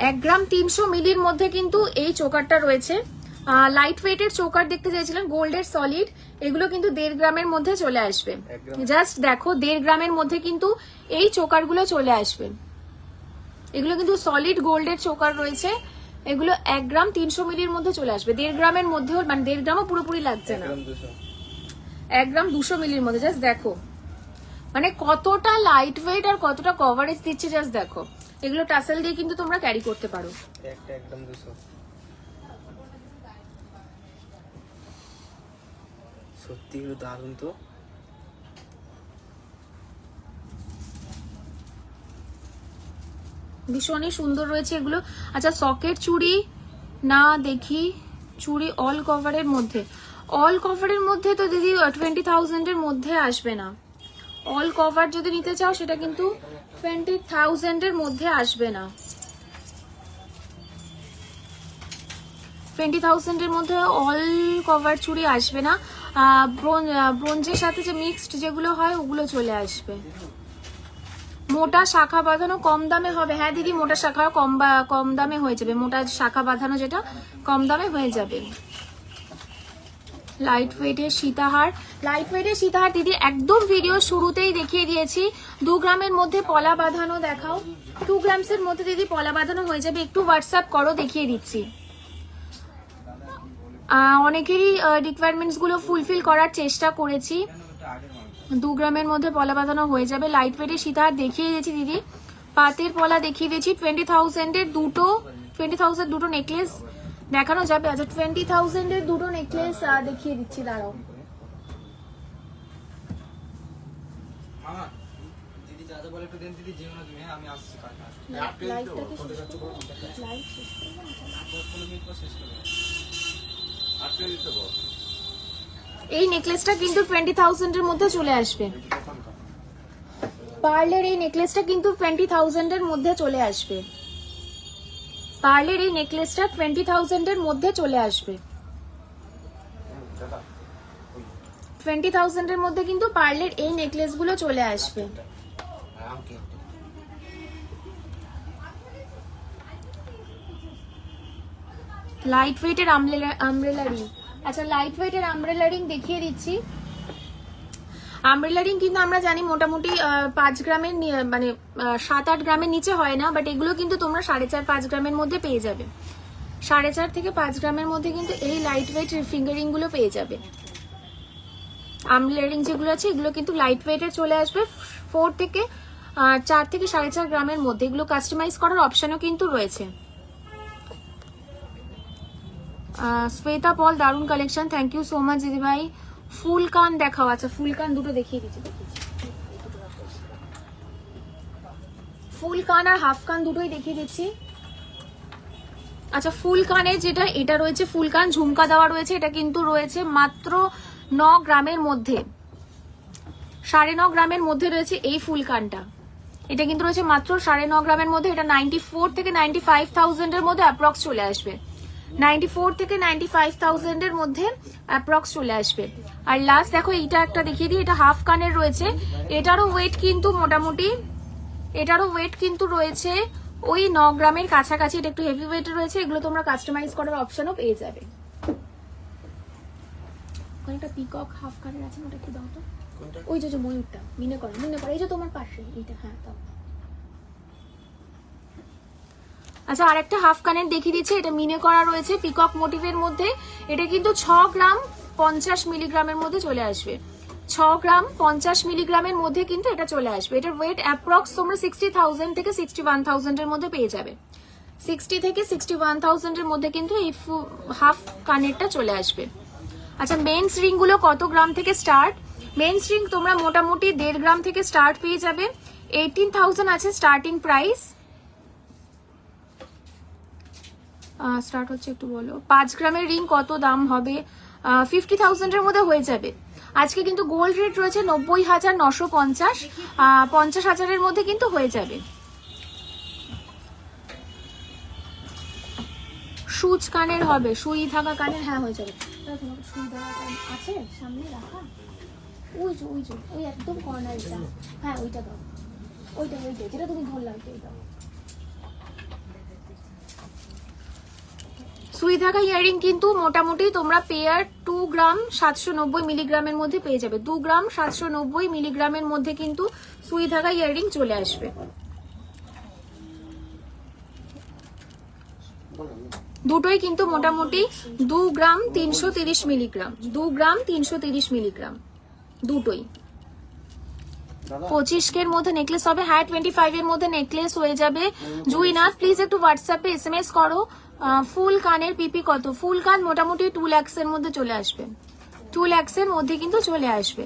1 গ্রাম 300 মিলির মধ্যে কিন্তু এই চোকারটা রয়েছে। লাইট ওয়েটের চোকার দেখতে চাইছিলেন, গোল্ডের সলিড, এগুলো কিন্তু 1.5 গ্রামের মধ্যে চলে আসবে। জাস্ট দেখো 1.5 গ্রামের মধ্যে কিন্তু এই চোকারগুলো চলে আসবে। এগুলো কিন্তু সলিড গোল্ডের চোকার রয়েছে। এগুলো 1 গ্রাম 300 মিলির মধ্যে চলে আসবে। 1.5 গ্রামের মধ্যেও, মানে 1.5 গ্রামও পুরোপুরি লাগছে না, 1 গ্রাম 200 মিলির মধ্যে। জাস্ট দেখো মানে কতটা লাইট ওয়েট আর কতটা কভারেজ দিচ্ছে, জাস্ট দেখো। এগুলো টাসেল দিয়ে কিন্তু তোমরা ক্যারি করতে পারো। একটা একদম 200। সত্যি এগুলো দারুণ তো। ভীষণই সুন্দর রয়েছে এগুলো। আচ্ছা সকেট চুড়ি না দেখি, চুড়ি অল কভারের মধ্যে, অল কভারের মধ্যে তো দিদি 20,000 এর মধ্যে আসবে না। অল কভার যদি নিতে চাও সেটা কিন্তু 20,000 এর মধ্যে আসবে না। 20,000 এর মধ্যে অল কভার চুড়ি আসবে না। ব্রোঞ্জের সাথে যে মিক্সড যেগুলো হয় ওগুলো চলে আসবে। মোটা শাখা বাঁধানো কম দামে হবে। হ্যাঁ দিদি মোটা শাখা কম দামে হয়ে যাবে। মোটা শাখা বাঁধানো যেটা কম দামে হয়ে যাবে। লাইট ওয়েটের সীতাহার, লাইট ওয়েটের সীতাহার দিদি একদম ভিডিও শুরুতেই দেখিয়ে দিয়েছি। 2 গ্রামের মধ্যে পলা বাঁধানো দেখাও। 2 গ্রামসের মধ্যে দিদি পলা বাঁধানো হয়ে যাবে। একটু হোয়াটসঅ্যাপ করো, দেখিয়ে দিচ্ছি। অনেকেরই রিকোয়ারমেন্টস গুলো ফুলফিল করার চেষ্টা করেছি। 2 গ্রামের মধ্যে পলা বাঁধানো হয়ে যাবে। লাইট ওয়েটের সীতাহার দেখিয়ে দিয়েছি দিদি, পাতের পলা দেখিয়ে দিয়েছি। 20,000 এর দুটো নেকলেস দেখানো যাবে। আচ্ছা 20,000 এর দুটো নেকলেস দেখিয়ে দিচ্ছি, দাঁড়াও। মামা দিদি যা যা বলে একটু দেন দিদি, যেও না তুমি। হ্যাঁ আমি আসছি কালকে। লাইটটাকে শেষ করবো? লাইট শেষ করবো না? 10-15 মিনিট পর শেষ করবে। আটকে দিতে বল। এই নেকলেসটা কিন্তু 20,000 এর মধ্যে চলে আসবে। পার্লের এই নেকলেসটা কিন্তু 20,000 এর মধ্যে চলে আসবে। পার্লের এই নেকলেসটা 20,000 এর মধ্যে চলে আসবে। 20,000 এর মধ্যে কিন্তু পার্লের এই নেকলেস গুলো চলে আসবে। লাইট ওয়েটের আমব্রেলা রিং। আচ্ছা লাইট ওয়েটের আমব্রেলা রিং দেখিয়ে দিচ্ছি। আমব্রেলা রিং কিন্তু আমরা জানি মোটামুটি 5 গ্রামের মানে 7-8 গ্রামের নিচে হয় না, বাট এগুলো কিন্তু তোমরা 4.5-5 গ্রামের মধ্যে পেয়ে যাবে। 4.5 থেকে 5 গ্রামের মধ্যে কিন্তু এই লাইট ওয়েট ফিঙ্গারিং গুলো পেয়ে যাবে। আমব্রেলা রিং যেগুলো আছে এগুলো কিন্তু লাইট ওয়েটের চলে আসবে 4 থেকে 4 থেকে 4.5 গ্রামের মধ্যে। এগুলো কাস্টমাইজ করার অপশনও কিন্তু রয়েছে। শ্বেতা পল, দারুণ collection, thank you so much দিদি ভাই। ফুল কান দেখাও। আচ্ছা ফুল কান দুটো দেখিয়ে দিচ্ছি। ফুল কান আর হাফ কান দুটোই দেখিয়ে দিচ্ছি। আচ্ছা ফুল কানের যেটা এটা রয়েছে, ফুল কান ঝুমকা দেওয়া রয়েছে, এটা কিন্তু রয়েছে মাত্র 9 গ্রামের মধ্যে, 9.5 গ্রামের মধ্যে রয়েছে এই ফুল কানটা। এটা কিন্তু রয়েছে মাত্র 9.5 গ্রামের মধ্যে। এটা 94 থেকে 95,000 এর মধ্যে অ্যাপ্রক্স চলে আসবে। 94 থেকে 95,000 এর মধ্যে অ্যাপ্রক্স চলে আসবে। আর লাস্ট দেখো এইটা একটা দেখিয়ে দিই, এটা হাফ কানের রয়েছে। এটারও ওয়েট কিন্তু মোটামুটি, এটারও ওয়েট কিন্তু রয়েছে ওই 9 গ্রামের কাছাকাছি। এটা একটু হেভি ওয়েট রয়েছে। এগুলো তোমরা কাস্টমাইজ করার অপশনও পেয়ে যাবে। একটা পিকক হাফ কানের আছে, ওটা একটু দাও তো। ওই যে ময়ূরটা মিনে করে এই যে তোমার পাশে এইটা, হ্যাঁ দাও। আচ্ছা আর একটা হাফ কানের দেখিয়ে দিচ্ছে, এটা মিনে করা রয়েছে পিকক মোটিভের মধ্যে। এটা কিন্তু 6 গ্রাম 50 মিলিগ্রামের মধ্যে চলে আসবে। 6 গ্রাম 50 মিলিগ্রামের মধ্যে কিন্তু এটা চলে আসবে। এটার ওয়েট অ্যাপ্রক্স তোমরা 60,000 থেকে 61,000 এর মধ্যে পেয়ে যাবে। 60 থেকে 61,000 এর মধ্যে কিন্তু এই হাফ কানেরটা চলে আসবে। আচ্ছা মেন্স রিং গুলো কত গ্রাম থেকে স্টার্ট? মেন্স রিং তোমরা মোটামুটি 1.5 গ্রাম থেকে স্টার্ট পেয়ে যাবে। 18,000 আছে স্টার্টিং প্রাইস। স্টার্ট হচ্ছে একটু বলো। 5 গ্রামের রিং কত দাম হবে? 50,000 এর মধ্যে হয়ে যাবে। আজকে কিন্তু গোল্ড রেট রয়েছে 90,950, 50,000 এর মধ্যে কিন্তু হয়ে যাবে। সুচ কানের হবে, সুই থাকা কানের, হ্যাঁ হয়ে যাবে। সুই দেওয়া আছে সামনে রাখা, ওই যে ওই একদম কর্নারটা, হ্যাঁ ওইটা দাও, ওইটা যেটা তুমি ধরলাম ওইটাই দাও। সুই থাকা ইয়ারিং কিন্তু মোটামুটি তোমরা পেয়ার 2 গ্রাম 790 মিলিগ্রামের মধ্যে পেয়ে যাবে। 2 গ্রাম 790 মিলিগ্রামের মধ্যে কিন্তু সুই থাকা ইয়ারিং চলে আসবে। দুটোই কিন্তু মোটামুটি 2 গ্রাম 330 মিলিগ্রাম, 2 গ্রাম 330 মিলিগ্রাম দুটোই। 25 এর মধ্যে নেকলেস হবে, হ্যাঁ 25 এর মধ্যে নেকলেস হয়ে যাবে। জুইনাথ প্লিজ একটু হোয়াটসঅ্যাপে SMS করো। ফুল কানের পিপি কত? ফুল কান মোটামুটি 2 lakhs এর মধ্যে চলে আসবে। 2 lakhs এর মধ্যে কিন্তু চলে আসবে।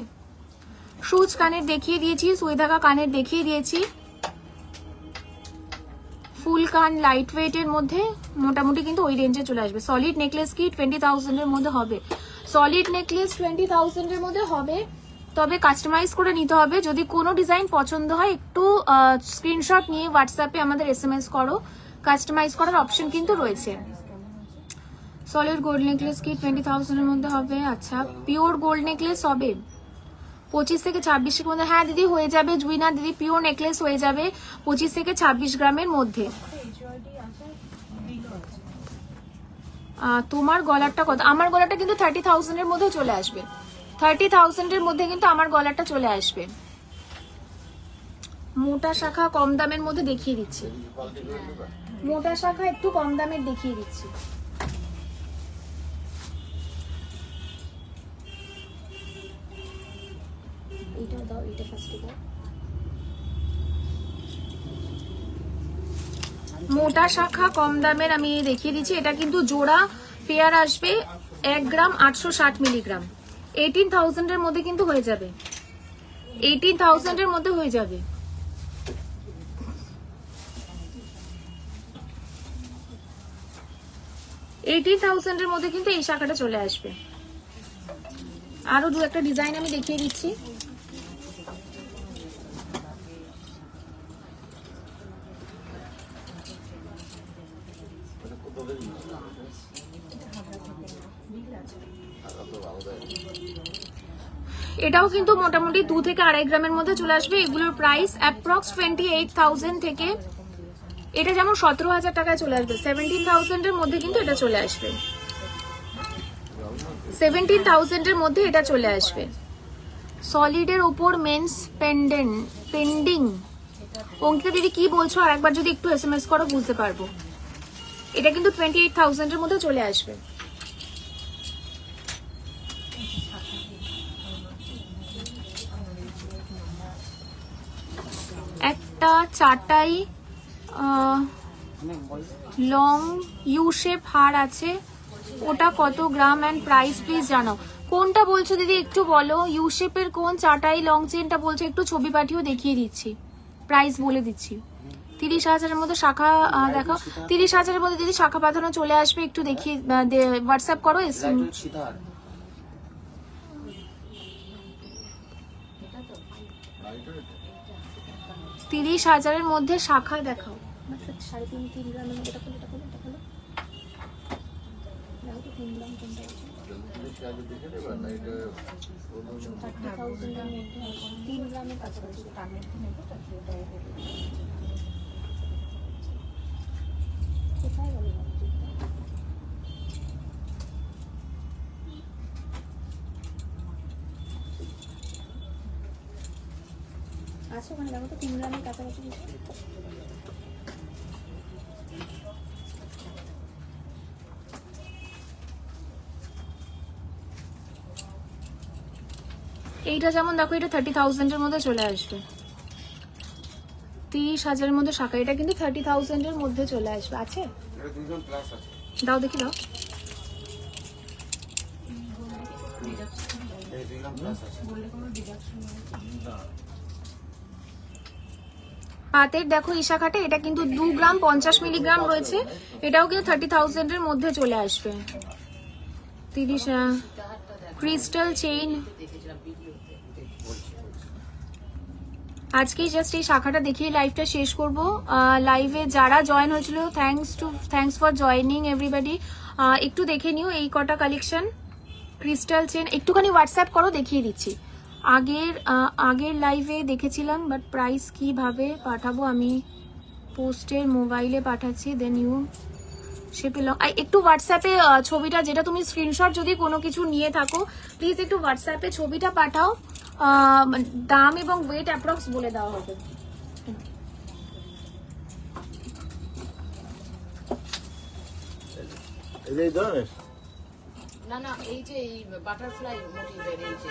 সুচ কানের দেখিয়ে দিয়েছি, সুই ধাগা কানের দেখিয়ে দিয়েছি। ফুল কান লাইট ওয়েট এর মধ্যে মোটামুটি কিন্তু ওই রেঞ্জে চলে আসবে। সলিড নেকলেস কি 20,000 এর মধ্যে হবে? সলিড নেকলেস 20,000 এর মধ্যে হবে, তবে কাস্টমাইজ করে নিতে হবে। যদি কোনো ডিজাইন পছন্দ হয় একটু স্ক্রিনশট নিয়ে হোয়াটসঅ্যাপে আমাদের SMS করো, কাস্টমাইজ করার অপশন কিন্তু রয়েছে। সলিড গোল্ড নেকলেস কি 20,000 এর মধ্যে হবে? আচ্ছা পিওর গোল্ড নেকলেস হবে 25 থেকে 26 এর মধ্যে, হ্যাঁ দিদি হয়ে যাবে। জুইনা দিদি পিওর নেকলেস হয়ে যাবে 25 থেকে 26 গ্রামের মধ্যে। তোমার গলারটা কত? আমার গলাটা কিন্তু 30,000 এর মধ্যে চলে আসবে। 30,000 এর মধ্যে কিন্তু আমার গলাটা চলে আসবে। মোটা শাখা কম দামের মধ্যে দেখিয়ে দিচ্ছি, মোটা শাখা একটু কম দামের দেখিয়ে দিচ্ছি। এইটাও দাও, এইটা ফার্স্টে দাও। মোটা শাখা কম দামের আমি দেখিয়ে দিচ্ছি। এটা কিন্তু জোড়া পেয়ার আসবে 1 গ্রাম 860 মিলিগ্রাম। 18,000 এর মধ্যে কিন্তু হয়ে যাবে। 18,000 এর মধ্যে হয়ে যাবে। $18,000 এর মধ্যে কিন্তু এই শাখাটা চলে আসবে। আরো দু একটা ডিজাইন আমি দেখিয়ে দিচ্ছি। এটাও কিন্তু মোটামুটি 2 থেকে 2.5 গ্রামের মধ্যে চলে আসবে। এগুলোর প্রাইস অ্যাপ্রক্স 28,000 থেকে, এটা যেমন 17,000 টাকায় চলে আসবে। 17,000 এর মধ্যে কিন্তু এটা চলে আসবে। 17,000 এর মধ্যে এটা চলে আসবে। সলিডের উপর মেন্স পেন্ডিং। অঙ্কিতা দিদি কি বলছো আর একবার যদি একটু এসএমএস করো বুঝতে পারবো। এটা কিন্তু 28,000 এর মধ্যে চলে আসবে। একটা চাটাই লং ইউ শেপ হার আছে, ওটা কত গ্রাম অ্যান্ড প্রাইস প্লিজ জানাও। কোনটা বলছো দিদি একটু বলো, ইউ শেপের কোন চাটাই লং চেনটা বলছো, একটু ছবি পাঠিয়েও দেখিয়ে দিচ্ছি, প্রাইস বলে দিচ্ছি। 30,000-এর মধ্যে শাখা দেখাও। 30,000-এর মধ্যে দিদি শাখা পাতানো চলে আসবে, একটু দেখিয়ে হোয়াটসঅ্যাপ করো। সীতাহার 30,000-এর মধ্যে শাখা দেখাও। 3.5 গ্রামের মধ্যে এটা খোলো, এটা খোলো, এটা খোলো। দেখো তো 3 গ্রাম কোনটা আছে। 30,000-এর মধ্যে 3 গ্রামের কাছাকাছি। কোথায় গেল? আছে ওখানে, দেখো তো 3 গ্রামের কাছাকাছি কিছু। এইটা যেমন দেখো, এটা 30,000-এর মধ্যে চলে আসবে। 30,000-এর মধ্যে শাখা, এটা কিন্তু 30,000-এর মধ্যে চলে আসবে। আছে এটা 2 গ্রাম প্লাস আছে। দাও দেখি, দাও। 2 গ্রাম প্লাস আছে। পাতের দেখো এই শাখাটা, এটা কিন্তু 2 গ্রাম 50 মিলিগ্রাম রয়েছে, এটাও কিন্তু 30,000-এর মধ্যে চলে আসবে। 30 ক্রিস্টাল চেইন। আজকেই জাস্ট এই শাখাটা দেখিয়ে লাইভটা শেষ করব। লাইভে যারা জয়েন হয়েছিল, থ্যাঙ্কস ফর জয়েনিং এভরিবডি। একটু দেখে নিও এই কটা কালেকশন। ক্রিস্টাল চেন একটুখানি হোয়াটসঅ্যাপ করো, দেখিয়ে দিচ্ছি। আগের লাইভে দেখেছিলাম, বাট প্রাইস কিভাবে পাঠাবো আমি পোস্টের মোবাইলে পাঠাচ্ছি। দেন ইউ শেপে একটু হোয়াটসঅ্যাপে ছবিটা, যেটা তুমি স্ক্রিনশট যদি কোনো কিছু নিয়ে থাকো প্লিজ একটু হোয়াটসঅ্যাপে ছবিটা পাঠাও। দাম এবং ওয়েট অ্যাপ্রক্স বলে দেওয়া হবে। এই ধরনের না এই যে এই বাটারফ্লাই মোটিভের এই যে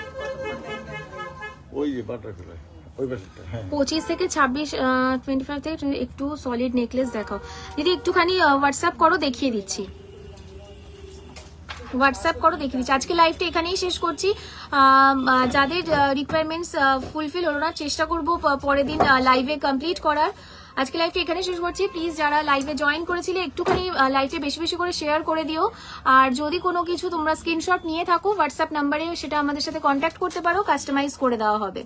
ওই যে বাটারফ্লাই ওই পাশেরটা, হ্যাঁ 25 থেকে 26 25 থেকে একটু সলিড নেকলেস দেখাও দিদি, একটুখানি হোয়াটসঅ্যাপ করো, দেখিয়ে দিচ্ছি। হোয়াটসঅ্যাপ করো, দেখিয়ে দিচ্ছি। আজকে লাইভটা এখানেই শেষ করছি। যাদের রিকোয়ারমেন্টস ফুলফিল হলো না, চেষ্টা করবো পরের দিন লাইভে কমপ্লিট করার। আজকে লাইভটা এখানে শেষ করছি। প্লিজ যারা লাইভে জয়েন করেছিলে একটুখানি লাইভে বেশি বেশি করে শেয়ার করে দিও। আর যদি কোনো কিছু তোমরা স্ক্রিনশট নিয়ে থাকো হোয়াটসঅ্যাপ নাম্বারে সেটা আমাদের সাথে কন্ট্যাক্ট করতে পারো, কাস্টমাইজ করে দেওয়া হবে।